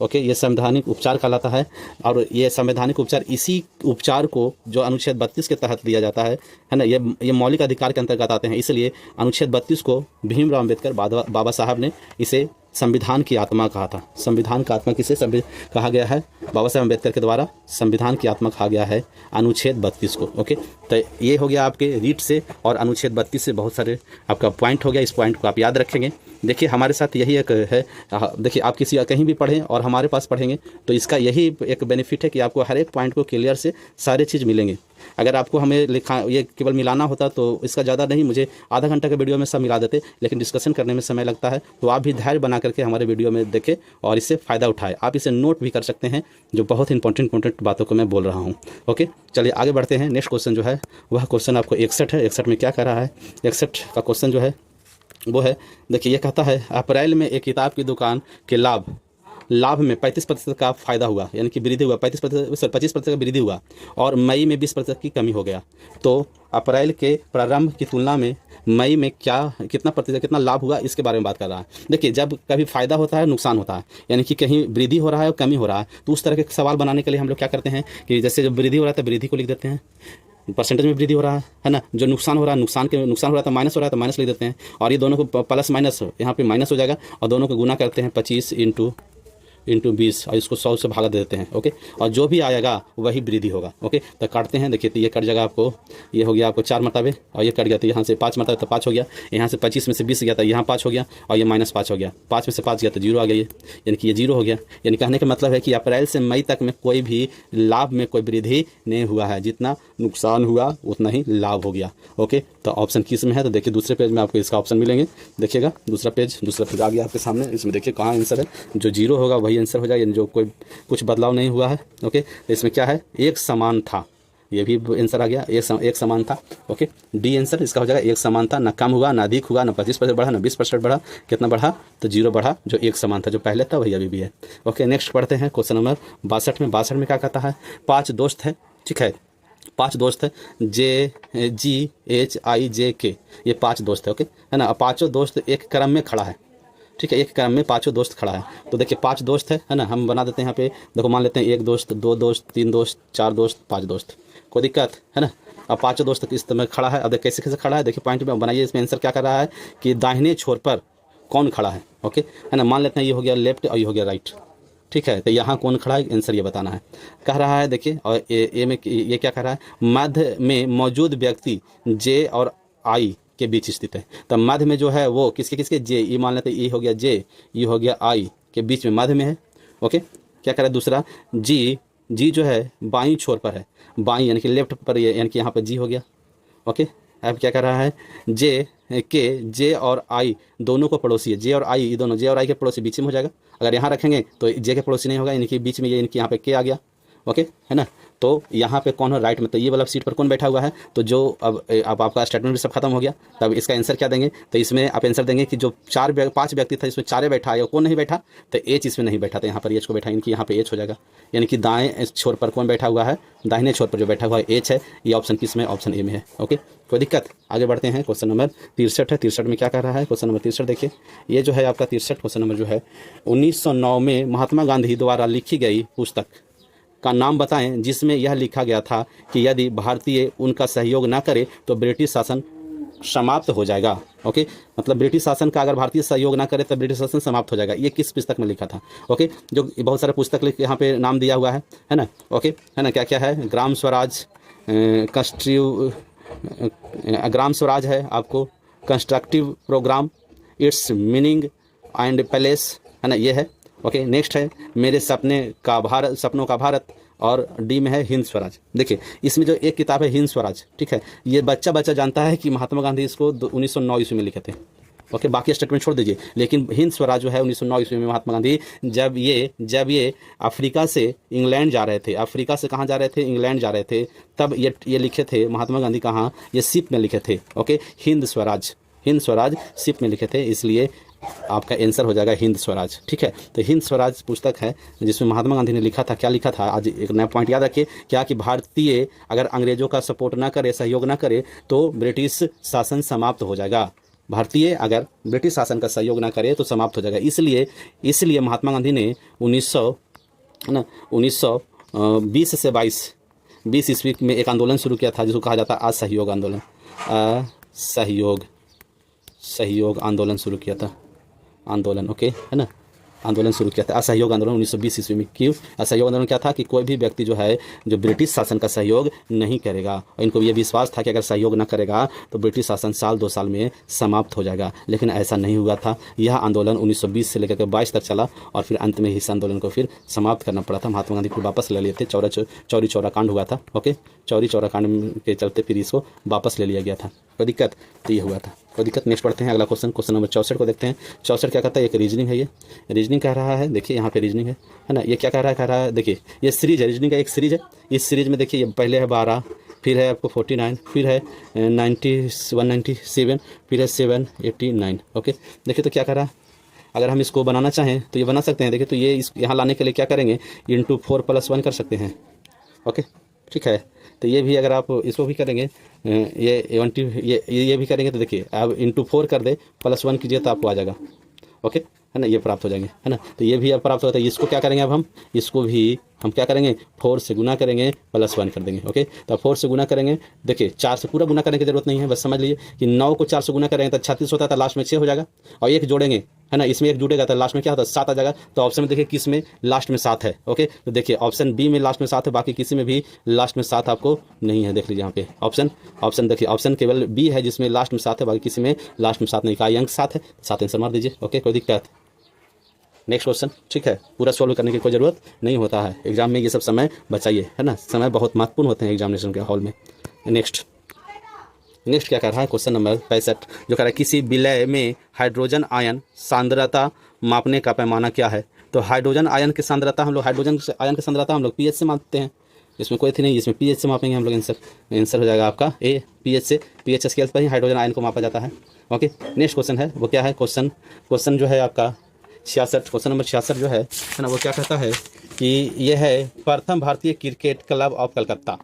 ओके, ये संवैधानिक उपचार कहलाता है। और ये संवैधानिक उपचार, इसी उपचार को जो अनुच्छेद 32 के तहत दिया जाता है ना, ये मौलिक अधिकार के अंतर्गत आते हैं। इसलिए अनुच्छेद 32 को भीमराव अम्बेडकर बाबा साहब ने इसे संविधान की आत्मा कहा था। संविधान का आत्मा किसे कहा गया है? बाबा साहब अम्बेडकर के द्वारा संविधान की आत्मा कहा गया है अनुच्छेद 32 को। ओके, तो ये हो गया आपके रीट से और अनुच्छेद 32 से बहुत सारे आपका पॉइंट हो गया। इस पॉइंट को आप याद रखेंगे। देखिए हमारे साथ यही एक है, देखिए आप किसी कहीं भी पढ़ें और हमारे पास पढ़ेंगे तो इसका यही एक बेनिफिट है कि आपको हर एक पॉइंट को क्लियर से सारे चीज़ मिलेंगे। अगर आपको हमें ये केवल मिलाना होता तो इसका ज़्यादा नहीं, मुझे आधा घंटा के वीडियो में सब मिला देते, लेकिन डिस्कशन करने में समय लगता है। तो आप भी धैर्य बना करके हमारे वीडियो में देखें और इससे फ़ायदा उठाएं। आप इसे नोट भी कर सकते हैं, जो बहुत इंपॉर्टेंट बातों को मैं बोल रहा हूँ। ओके, चलिए आगे बढ़ते हैं। नेक्स्ट क्वेश्चन जो है वह क्वेश्चन आपको 61 है। 61 में क्या कह रहा है? 61 का क्वेश्चन जो है वो है, देखिए ये कहता है अप्रैल में एक किताब की दुकान के लाभ में 35% का फायदा हुआ, यानी कि वृद्धि हुआ, 25% का वृद्धि हुआ और मई में 20% की कमी हो गया। तो अप्रैल के प्रारंभ की तुलना में मई में कितना लाभ हुआ, इसके बारे में बात कर रहा है। देखिए जब कभी फायदा होता है नुकसान होता है, यानी कि कहीं वृद्धि हो रहा है और कमी हो रहा है, तो उस तरह के सवाल बनाने के लिए हम लोग क्या करते हैं कि जैसे जब वृद्धि हो रहा है तो वृद्धि को लिख देते हैं, परसेंटेज में वृद्धि हो रहा है ना। जो नुकसान हो रहा है नुकसान हो रहा है तो माइनस हो रहा है तो माइनस लिख देते हैं, और ये दोनों को प्लस माइनस यहाँ पे माइनस हो जाएगा और दोनों को गुना करते हैं 25 × इंटू 20 और इसको 100 से भागा दे देते हैं। ओके, और जो भी आएगा वही वृद्धि होगा। ओके, तो काटते हैं, देखिए तो ये कट जाएगा आपको, ये हो गया आपको 4 मरतबे और ये कट गया तो यहाँ से 5 मरतबे तो 5 हो गया, यहाँ से 25 में से 20 गया था यहाँ 5 हो गया और ये -5 हो गया, 5 में से 5 गया तो 0 आ गया, ये यानी कि ये 0 हो गया। यानी कहने का मतलब है कि अप्रैल से मई तक में कोई भी लाभ में कोई वृद्धि नहीं हुआ है, जितना नुकसान हुआ उतना ही लाभ हो गया। ओके, तो ऑप्शन किस में है, तो देखिए दूसरे पेज में आपको इसका ऑप्शन मिलेंगे। देखिएगा दूसरा पेज आ गया आपके सामने, इसमें देखिए कहाँ आंसर है, जो 0 होगा वही आंसर हो जाएगा, जो कोई कुछ बदलाव नहीं हुआ है। ओके, तो इसमें क्या है, एक समान था, ये भी आंसर आ गया, एक समान था। ओके, डी आंसर इसका हो जाएगा, एक समान था, ना कम हुआ ना अधिक हुआ, ना 25% बढ़ा ना 20% बढ़ा, कितना बढ़ा, तो 0 बढ़ा, जो एक समान था, जो पहले था वही अभी भी है। ओके, नेक्स्ट पढ़ते हैं क्वेश्चन नंबर 62 में क्या कहता है, 5 दोस्त है, ठीक है, 5 दोस्त है, JGHIJK, ये 5 दोस्त है। ओके, है ना, पाँचों दोस्त एक क्रम में खड़ा है, ठीक है, एक क्रम में 5 दोस्त खड़ा है। तो देखिए 5 दोस्त है ना, हम बना देते हैं यहाँ पे, देखो मान लेते हैं 1 दोस्त, 2 दोस्त, 3 दोस्त, 4 दोस्त, 5 दोस्त, कोई दिक्कत है ना। अब 5 दोस्त इस तरह खड़ा है, अब कैसे कैसे खड़ा है, देखिए पॉइंट में बनाइए, इसमें आंसर क्या कर रहा है कि दाहिने छोर पर कौन खड़ा है। ओके, है ना, मान लेते हैं ये हो गया लेफ्ट और ये हो गया राइट, ठीक है, तो यहाँ कौन खड़ा है, आंसर ये बताना है। कह रहा है देखिए, और ए में ये क्या कह रहा है, मध्य में मौजूद व्यक्ति जे और आई के बीच स्थित है। तो मध्य में जो है वो किसके किसके, जे, ये मान लेते हैं, ये हो गया जे, ये हो गया आई, के बीच में मध्य में है। ओके, क्या कह रहा है दूसरा, जी जो है बाईं छोर पर है, बाईं यानी कि लेफ्ट पर, यानी कि यहाँ पर जी हो गया। ओके, अब क्या कर रहा है, जे और आई दोनों को पड़ोसी है, जे और आई, ये दोनों जे और आई के पड़ोसी बीच में हो जाएगा। अगर यहाँ रखेंगे तो जे के पड़ोसी नहीं होगा, यानी कि बीच में ये, इनके यहाँ पे के आ गया। ओके, है ना, तो यहाँ पे कौन हो, राइट में, तो ये वाला सीट पर कौन बैठा हुआ है, तो जो अब आपका स्टेटमेंट भी सब खत्म हो गया। तब इसका आंसर क्या देंगे, तो इसमें आप आंसर देंगे कि जो 5 व्यक्ति था इसमें 4 बैठा है, कौन नहीं बैठा, तो एच इसमें नहीं बैठा था, यहाँ पर एच को बैठा, इनकी यहाँ पे एच हो जाएगा, यानी कि दाएं छोर पर कौन बैठा हुआ है, दाहिने छोर पर जो बैठा हुआ है एच है। ये ऑप्शन किस में, ऑप्शन ए में है। ओके, कोई दिक्कत, आगे बढ़ते हैं। क्वेश्चन नंबर 63 है, 63 में क्या कर रहा है, क्वेश्चन नंबर 63 देखिए, ये जो है आपका 63 क्वेश्चन नंबर जो है, 1909 में महात्मा गांधी द्वारा लिखी गई पुस्तक का नाम बताएं जिसमें यह लिखा गया था कि यदि भारतीय उनका सहयोग ना करे तो ब्रिटिश शासन समाप्त हो जाएगा। ओके, मतलब ब्रिटिश शासन का अगर भारतीय सहयोग ना करे तो ब्रिटिश शासन समाप्त हो जाएगा। ये किस पुस्तक में लिखा था। ओके, जो बहुत सारे पुस्तक लिख यहाँ पे नाम दिया हुआ है ना। ओके, है ना, क्या क्या है, ग्राम स्वराज, ग्राम स्वराज है आपको, constructive programme, it's meaning and palace, है ना, ये है। ओके, नेक्स्ट है मेरे सपनों का भारत, और डी में है हिंद स्वराज। देखिए इसमें जो एक किताब है हिंद स्वराज, ठीक है, ये बच्चा जानता है कि महात्मा गांधी इसको 1909 ईस्वी में लिखे थे। ओके, बाकी स्टेटमेंट छोड़ दीजिए, लेकिन हिंद स्वराज जो है 1909 ईस्वी में महात्मा गांधी जब ये अफ्रीका से इंग्लैंड जा रहे थे, अफ्रीका से कहाँ जा रहे थे, इंग्लैंड जा रहे थे, तब ये लिखे थे महात्मा गांधी, कहाँ, ये शिप में लिखे थे। ओके, हिंद स्वराज शिप में लिखे थे, इसलिए आपका आंसर हो जाएगा हिंद स्वराज। ठीक है, तो हिंद स्वराज पुस्तक है जिसमें महात्मा गांधी ने लिखा था, क्या लिखा था, आज एक नया पॉइंट याद रखिए, क्या कि भारतीय अगर अंग्रेजों का सपोर्ट ना करे, सहयोग ना करे तो ब्रिटिश शासन समाप्त हो जाएगा। भारतीय अगर ब्रिटिश शासन का सहयोग ना करे तो समाप्त हो जाएगा। इसलिए महात्मा गांधी ने 1920 से 22 ईस्वी में एक आंदोलन शुरू किया था जिसको कहा जाता है असहयोग आंदोलन। सहयोग आंदोलन शुरू किया था, आंदोलन, ओके, है ना, आंदोलन शुरू किया था, असहयोग आंदोलन 1920 ईस्वी में। क्यों असहयोग आंदोलन क्या था कि कोई भी व्यक्ति जो है जो ब्रिटिश शासन का सहयोग नहीं करेगा, और इनको ये विश्वास था कि अगर सहयोग न करेगा तो ब्रिटिश शासन साल 2 साल में समाप्त हो जाएगा, लेकिन ऐसा नहीं हुआ था। यह आंदोलन 1920 से लेकर 22 तक चला और फिर अंत में इस आंदोलन को फिर समाप्त करना पड़ा था। महात्मा गांधी को वापस ले लिए थे, चौरी चौरा कांड हुआ था। ओके, चौरी चौरा कांड के चलते फिर इसको वापस ले लिया गया था। कोई दिक्कत, तो ये हुआ था, कोई दिक्कत। नेक्स्ट पढ़ते हैं अगला क्वेश्चन नंबर 64 को देखते हैं। 64 क्या कहता है, एक रीजनिंग है, ये रीजनिंग कह रहा है। देखिए यहाँ पे रीजनिंग है ना, ये क्या कह रहा है, देखिए ये सीरीज है, रीजनिंग का एक सीरीज है। इस सीरीज में देखिए ये पहले है 12, फिर है आपको 49, फिर है 197, फिर है 789। ओके, देखिए तो क्या कह रहा है, अगर हम इसको बनाना चाहें तो ये बना सकते हैं। देखिए तो ये यहाँ लाने के लिए क्या करेंगे, इंटू 4 + 1 कर सकते हैं। ओके, ठीक है, तो ये भी अगर आप इसको भी करेंगे, ये भी करेंगे तो देखिए अब इंटू 4 कर दे, +1 कीजिए तो आपको आ जाएगा। ओके, है ना, ये प्राप्त हो जाएंगे, है ना, तो ये भी अब प्राप्त होता है। इसको क्या करेंगे, अब हम इसको भी हम क्या करेंगे, 4 से गुना करेंगे, +1 कर देंगे। ओके, तो 4 से गुना करेंगे, देखिए 4 से पूरा गुना करने की जरूरत नहीं है, बस समझ लीजिए कि 9 को 4 से गुना करेंगे तो 36 होता है, तो लास्ट में 6 हो जाएगा, और 1 जोड़ेंगे, है ना, इसमें एक जुड़ेगा तो लास्ट में क्या होता है 7 आ जाएगा। तो ऑप्शन में देखिए किस में लास्ट में 7 है। ओके, तो देखिए ऑप्शन बी में लास्ट में 7 है, बाकी किसी में भी लास्ट में 7 आपको नहीं है। देख लीजिए यहाँ पे ऑप्शन देखिए, ऑप्शन केवल बी है जिसमें लास्ट में 7 है, बाकी किसी में लास्ट में 7 नहीं। इकाई अंक 7 है, 7 आंसर मार दीजिए। ओके, कोई दिक्कत? नेक्स्ट क्वेश्चन, ठीक है, पूरा सॉल्व करने की कोई ज़रूरत नहीं होता है एग्जाम में, ये सब समय बचाइए, है ना, समय बहुत महत्वपूर्ण होते हैं एग्जामिनेशन के हॉल में। नेक्स्ट क्या कर रहा है, क्वेश्चन नंबर 65 जो कह रहा है किसी विलय में हाइड्रोजन आयन सांद्रता मापने का पैमाना क्या है। तो हाइड्रोजन आयन की सांद्रता हम लोग पीएच से मापते हैं, इसमें कोई थी नहीं, इसमें पीएच से मापेंगे हम लोग। आंसर हो जाएगा आपका ए, पीएच से। पीएच स्केल पर ही हाइड्रोजन आयन को मापा जाता है। ओके, नेक्स्ट क्वेश्चन है वो क्या है, क्वेश्चन जो है आपका 66, क्वेश्चन नंबर 66 जो है ना, वो क्या कहता है कि यह है प्रथम भारतीय क्रिकेट क्लब ऑफ कलकत्ता।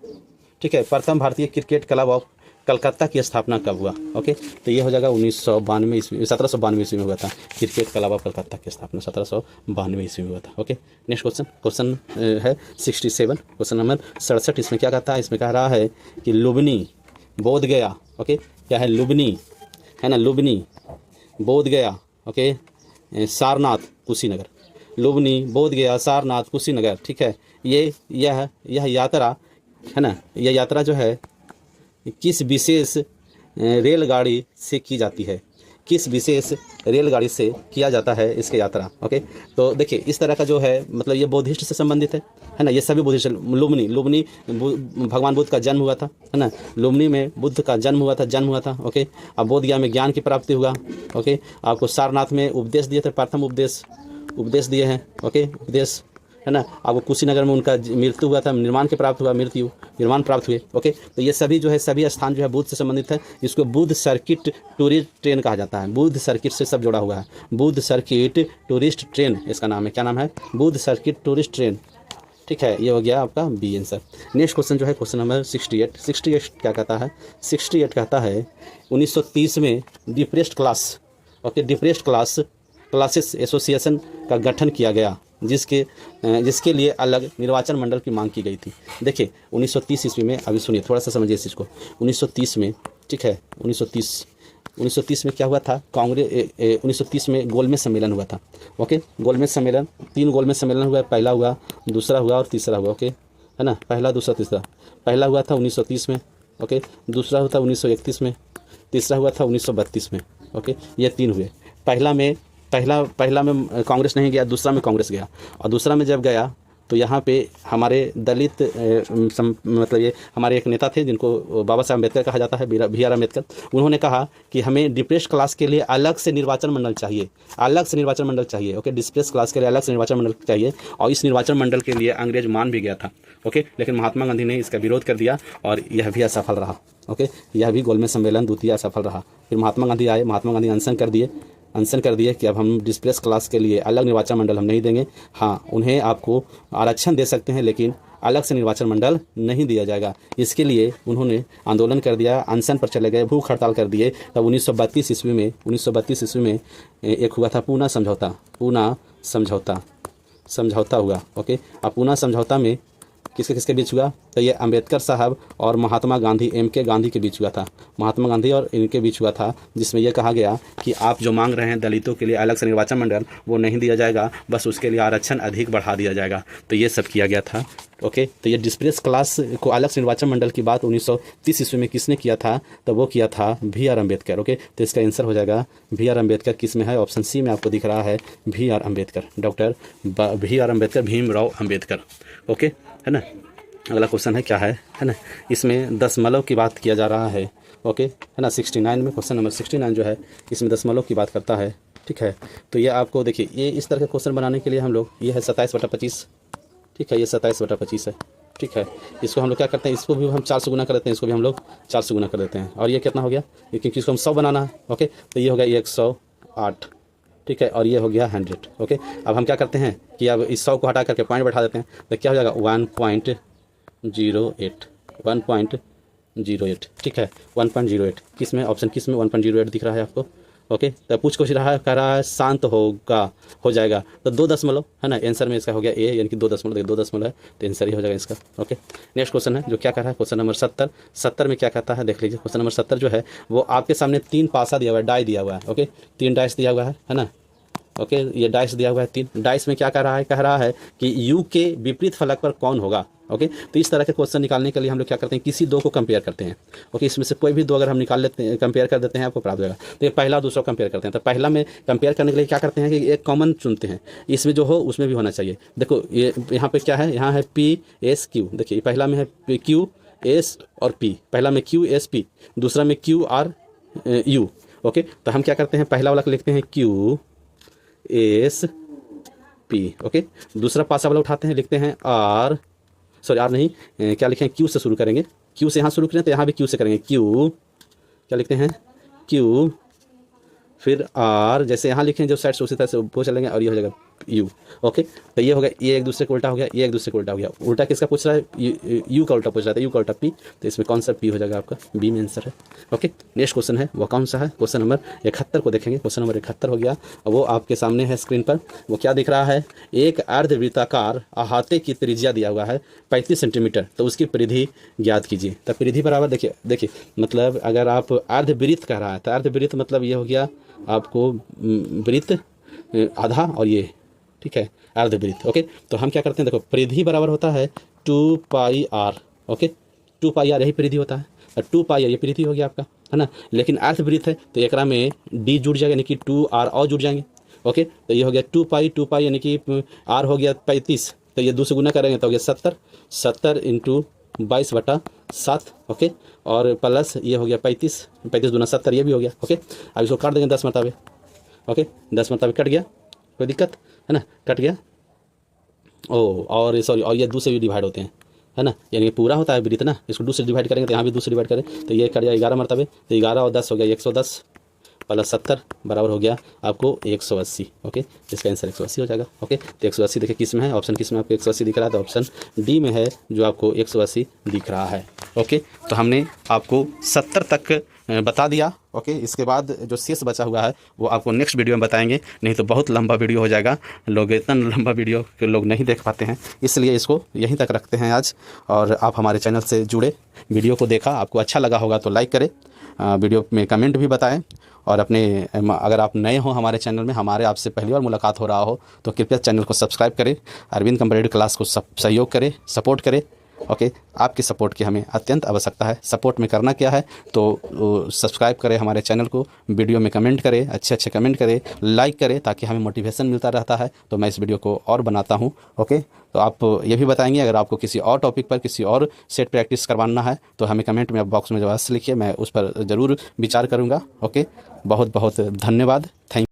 ठीक है, प्रथम भारतीय क्रिकेट क्लब ऑफ कलकत्ता की स्थापना कब हुआ। ओके, तो ये हो जाएगा 1792 ईस्वी में हुआ था। क्रिकेट क्लब ऑफ कलकत्ता की स्थापना 1792 ईस्वी में हुआ था। ओके, नेक्स्ट क्वेश्चन है 67, क्वेश्चन नंबर 67। इसमें क्या कहता है, इसमें कह रहा है कि लुबनी बोध गया। ओके, क्या है, लुबनी है ना, लुबनी बोध गया, ओके, सारनाथ कुशीनगर, लुबनी बोध गया सारनाथ कुशीनगर। ठीक है, यह यात्रा है ना, यह यात्रा जो है किस विशेष रेलगाड़ी से की जाती है, किस विशेष रेलगाड़ी से किया जाता है इसकी यात्रा। ओके, तो देखिए इस तरह का जो है मतलब ये बौद्धिस्ट से संबंधित है ना, ये सभी बुद्धिस्ट। लुम्बिनी भगवान बुद्ध का जन्म हुआ था, है ना, लुम्बिनी में बुद्ध का जन्म हुआ था। ओके, अब बोध गया में ज्ञान की प्राप्ति हुआ। ओके, आपको सारनाथ में उपदेश दिए थे, प्रथम उपदेश दिए हैं। ओके, उपदेश है ना, आपको कुशीनगर में उनका मृत्यु हुआ था, निर्माण प्राप्त हुए। ओके, तो ये सभी जो है सभी स्थान जो है बुद्ध से संबंधित है। इसको बुद्ध सर्किट टूरिस्ट ट्रेन कहा जाता है, बुद्ध सर्किट से सब जुड़ा हुआ है। बुद्ध सर्किट टूरिस्ट ट्रेन इसका नाम है, क्या नाम है, बुद्ध सर्किट टूरिस्ट ट्रेन। ठीक है, ये हो गया आपका बी आंसर। नेक्स्ट क्वेश्चन जो है क्वेश्चन नंबर 68 क्या कहता है, 68 कहता है 1930 में डिप्रेस्ड क्लासेस एसोसिएशन का गठन किया गया, जिसके लिए अलग निर्वाचन मंडल की मांग की गई थी। देखिए 1930 ईस्वी में, अभी सुनिए थोड़ा सा समझिए इस चीज़ को। 1930 में, ठीक है, 1930 में क्या हुआ था, 1930 में गोलमेज सम्मेलन हुआ था। ओके, गोलमेज सम्मेलन, 3 गोलमेज सम्मेलन हुआ, पहला हुआ, दूसरा हुआ और तीसरा हुआ। ओके, है ना, पहला दूसरा तीसरा। पहला हुआ था 1930 में। ओके, दूसरा हुआ था 1931 में, तीसरा हुआ था 1932 में। ओके, ये 3 हुए। पहला में कांग्रेस नहीं गया, दूसरा में कांग्रेस गया। और दूसरा में जब गया तो यहाँ पे हमारे दलित मतलब ये हमारे एक नेता थे जिनको बाबा साहब अम्बेडकर कहा जाता है, BR अम्बेडकर। उन्होंने कहा कि हमें डिप्रेस्ड क्लास के लिए अलग से निर्वाचन मंडल चाहिए, ओके, डिप्रेस्ड क्लास के लिए अलग से निर्वाचन मंडल चाहिए। और इस निर्वाचन मंडल के लिए अंग्रेज मान भी गया था। ओके, लेकिन महात्मा गांधी ने इसका विरोध कर दिया और यह भी असफल रहा। ओके, यह भी गोलमेज सम्मेलन द्वितीय असफल रहा। फिर महात्मा गांधी आए, महात्मा गांधी अनशन कर दिए कि अब हम डिस्प्लेस क्लास के लिए अलग निर्वाचन मंडल हम नहीं देंगे। हाँ, उन्हें आपको आरक्षण दे सकते हैं लेकिन अलग से निर्वाचन मंडल नहीं दिया जाएगा। इसके लिए उन्होंने आंदोलन कर दिया, अनशन पर चले गए, भूख हड़ताल कर दिए। तब 1932 ईस्वी में एक हुआ था पूना समझौता हुआ। ओके, अब पूना समझौता में किसके बीच हुआ, तो ये अंबेडकर साहब और महात्मा गांधी MK गांधी के बीच हुआ था, महात्मा गांधी और इनके बीच हुआ था, जिसमें यह कहा गया कि आप जो मांग रहे हैं दलितों के लिए अलग से निर्वाचन मंडल, वो नहीं दिया जाएगा, बस उसके लिए आरक्षण अधिक बढ़ा दिया जाएगा। तो ये सब किया गया था। ओके, तो ये डिस्प्लेस क्लास को अलग से निर्वाचन मंडल की बात 1930 ईस्वी में किसने किया था, तो वो किया था BR अम्बेडकर। ओके, तो इसका आंसर हो जाएगा BR अम्बेडकर। किस में है, ऑप्शन सी में आपको दिख रहा है BR Ambedkar, doctor BR Ambedkar, Bhimrao Ambedkar. Okay, है ना। अगला क्वेश्चन है क्या है ना, इसमें दशमलव की बात किया जा रहा है। ओके, है ना, 69 में, क्वेश्चन नंबर 69 जो है इसमें दशमलव की बात करता है। ठीक है, तो ये आपको देखिए, ये इस तरह के क्वेश्चन बनाने के लिए हम लोग, ये है 27/25। ठीक है, ये 27/25 है। ठीक है, इसको हम लोग क्या करते हैं, इसको भी हम 4 से गुना कर देते हैं, इसको भी हम लोग 4 से गुना कर देते हैं। और ये कितना हो गया, क्योंकि इसको हम 100 बनाना है। ओके, तो ये हो गया 108। ठीक है, और ये हो गया 100। ओके, अब हम क्या करते हैं कि अब इस 100 को हटा करके पॉइंट बैठा देते हैं, तो क्या हो जाएगा 1.08। ठीक है, 1.08 किस में, ऑप्शन किस में 1.08 दिख रहा है आपको। ओके, तो कुछ रहा है, कह रहा है शांत हो जाएगा, तो 2 दशमलव है ना, आंसर में इसका हो गया ए, यानी कि 2 दशमलव, 2 दशमलव है, तो आंसर ही हो जाएगा इसका। ओके, नेक्स्ट क्वेश्चन है जो क्या कह रहा है, क्वेश्चन नंबर 70 में क्या कहता है, देख लीजिए। क्वेश्चन नंबर 70 जो है वो आपके सामने 3 पासा दिया हुआ है, डाई दिया हुआ है। ओके, 3 डाइस दिया हुआ है ना, ओके, ये डाइस दिया हुआ है 3। डाइस में क्या कह रहा है कि यू के विपरीत फलक पर कौन होगा। ओके, तो इस तरह के क्वेश्चन निकालने के लिए हम लोग क्या करते हैं, किसी दो को कंपेयर करते हैं। ओके, इसमें से कोई भी दो अगर हम निकाल लेते हैं, कंपेयर कर देते हैं, आपको प्राप्त होगा। तो ये पहला दूसरा कंपेयर करते हैं। तो पहला में कंपेयर करने के लिए क्या करते हैं कि एक कॉमन चुनते हैं, इसमें जो हो उसमें भी होना चाहिए। देखो ये यहाँ पे क्या है, यहाँ है पी एस क्यू। देखिए पहला में है क्यू एस और पी, पहला में क्यू एस पी, दूसरा में क्यू आर यू। ओके, तो हम क्या करते हैं, पहला वाला को लिखते हैं क्यू एस पी। ओके, दूसरा पासा वाला उठाते हैं, लिखते हैं आर, सॉरी आर नहीं, क्या लिखें, क्यू से शुरू करेंगे। क्यू से यहाँ शुरू करें तो यहाँ भी क्यू से करेंगे। क्यू क्या लिखते हैं, क्यू फिर आर, जैसे यहाँ लिखें जो साइड से उसी तरह से वो चलेंगे और ये हो जाएगा यू। ओके, तो ये हो गया, ये एक दूसरे को उल्टा हो गया, ये एक दूसरे को उल्टा हो गया। उल्टा किसका पूछ रहा है, यू का उल्टा पूछ रहा था, यू का उल्टा पी। तो इसमें कौन सा पी हो जाएगा, आपका बी में आंसर है। ओके, नेक्स्ट क्वेश्चन है वो कौन सा है, क्वेश्चन नंबर 71 को देखेंगे। क्वेश्चन नंबर 71 हो गया, वो आपके सामने है स्क्रीन पर। वो क्या दिख रहा है, एक अर्धवृत्ताकार अहाते की त्रिज्या दिया हुआ है 35 सेंटीमीटर, तो उसकी परिधि ज्ञात कीजिए। तो परिधि बराबर देखिए मतलब अगर आप अर्धवृत्त कह रहा है तो अर्धवृत्त मतलब ये हो गया आपको वृत्त आधा और ये, ठीक है, अर्धवृत्त। ओके, तो हम क्या करते हैं, देखो परिधि बराबर होता है 2 पाई आर। ओके, 2 पाई आर यही परिधि होता है, और 2 पाई आर ये परिधि हो गया आपका, है ना। लेकिन अर्धवृत्त है तो एकरा में डी जुड़ जाएगा, यानी कि 2 आर और जुड़ जाएंगे। ओके, तो ये हो गया 2 पाई यानी कि आर हो गया 35, तो ये 2 से गुना करेंगे तो हो गया 70 इंटू 22/7। ओके, और प्लस ये हो गया 35 दूना 70, ये भी हो गया। ओके, अब इसको काट देंगे 10 मरतबे। ओके, 10 मरतबे कट गया, कोई दिक्कत है ना, कट गया। ओ और सॉरी, और ये 2 से भी डिवाइड होते हैं, है ना, यानी पूरा होता है वृत्त ना, इसको 2 से डिवाइड करेंगे तो यहाँ भी 2 से डिवाइड करें तो ये कट गया 11 मरतबे। तो 11 और 10 हो गया 110 प्लस 70 बराबर हो गया आपको 180। ओके, इसका आंसर 180 हो जाएगा। ओके, तो 180 देखिए किस में है, ऑप्शन किस में आपको 180 दिख रहा है, तो ऑप्शन डी में है जो आपको 180 दिख रहा है। ओके, तो हमने आपको 70 तक बता दिया। ओके, इसके बाद जो शेष बचा हुआ है वो आपको नेक्स्ट वीडियो में बताएंगे, नहीं तो बहुत लंबा वीडियो हो जाएगा, लोग इतना लंबा वीडियो के लोग नहीं देख पाते हैं, इसलिए इसको यहीं तक रखते हैं आज। और आप हमारे चैनल से जुड़े, वीडियो को देखा, आपको अच्छा लगा होगा तो लाइक करें, वीडियो में कमेंट भी बताएं, और अपने अगर आप नए हो हमारे चैनल में, हमारे आपसे पहली बार मुलाकात हो रहा हो तो कृपया चैनल को सब्सक्राइब करें, अरविंद कंप्यूटर क्लास को सहयोग करें, सपोर्ट करें। ओके, आपकी सपोर्ट की हमें अत्यंत आवश्यकता है। सपोर्ट में करना क्या है, तो सब्सक्राइब करें हमारे चैनल को, वीडियो में कमेंट करें, अच्छे कमेंट करें, लाइक करें, ताकि हमें मोटिवेशन मिलता रहता है, तो मैं इस वीडियो को और बनाता हूं। ओके, तो आप ये भी बताएंगे अगर आपको किसी और टॉपिक पर किसी और सेट प्रैक्टिस करवाना है तो हमें कमेंट में बॉक्स में जवाब लिखिए, मैं उस पर ज़रूर विचार करूँगा। ओके, बहुत बहुत धन्यवाद, थैंक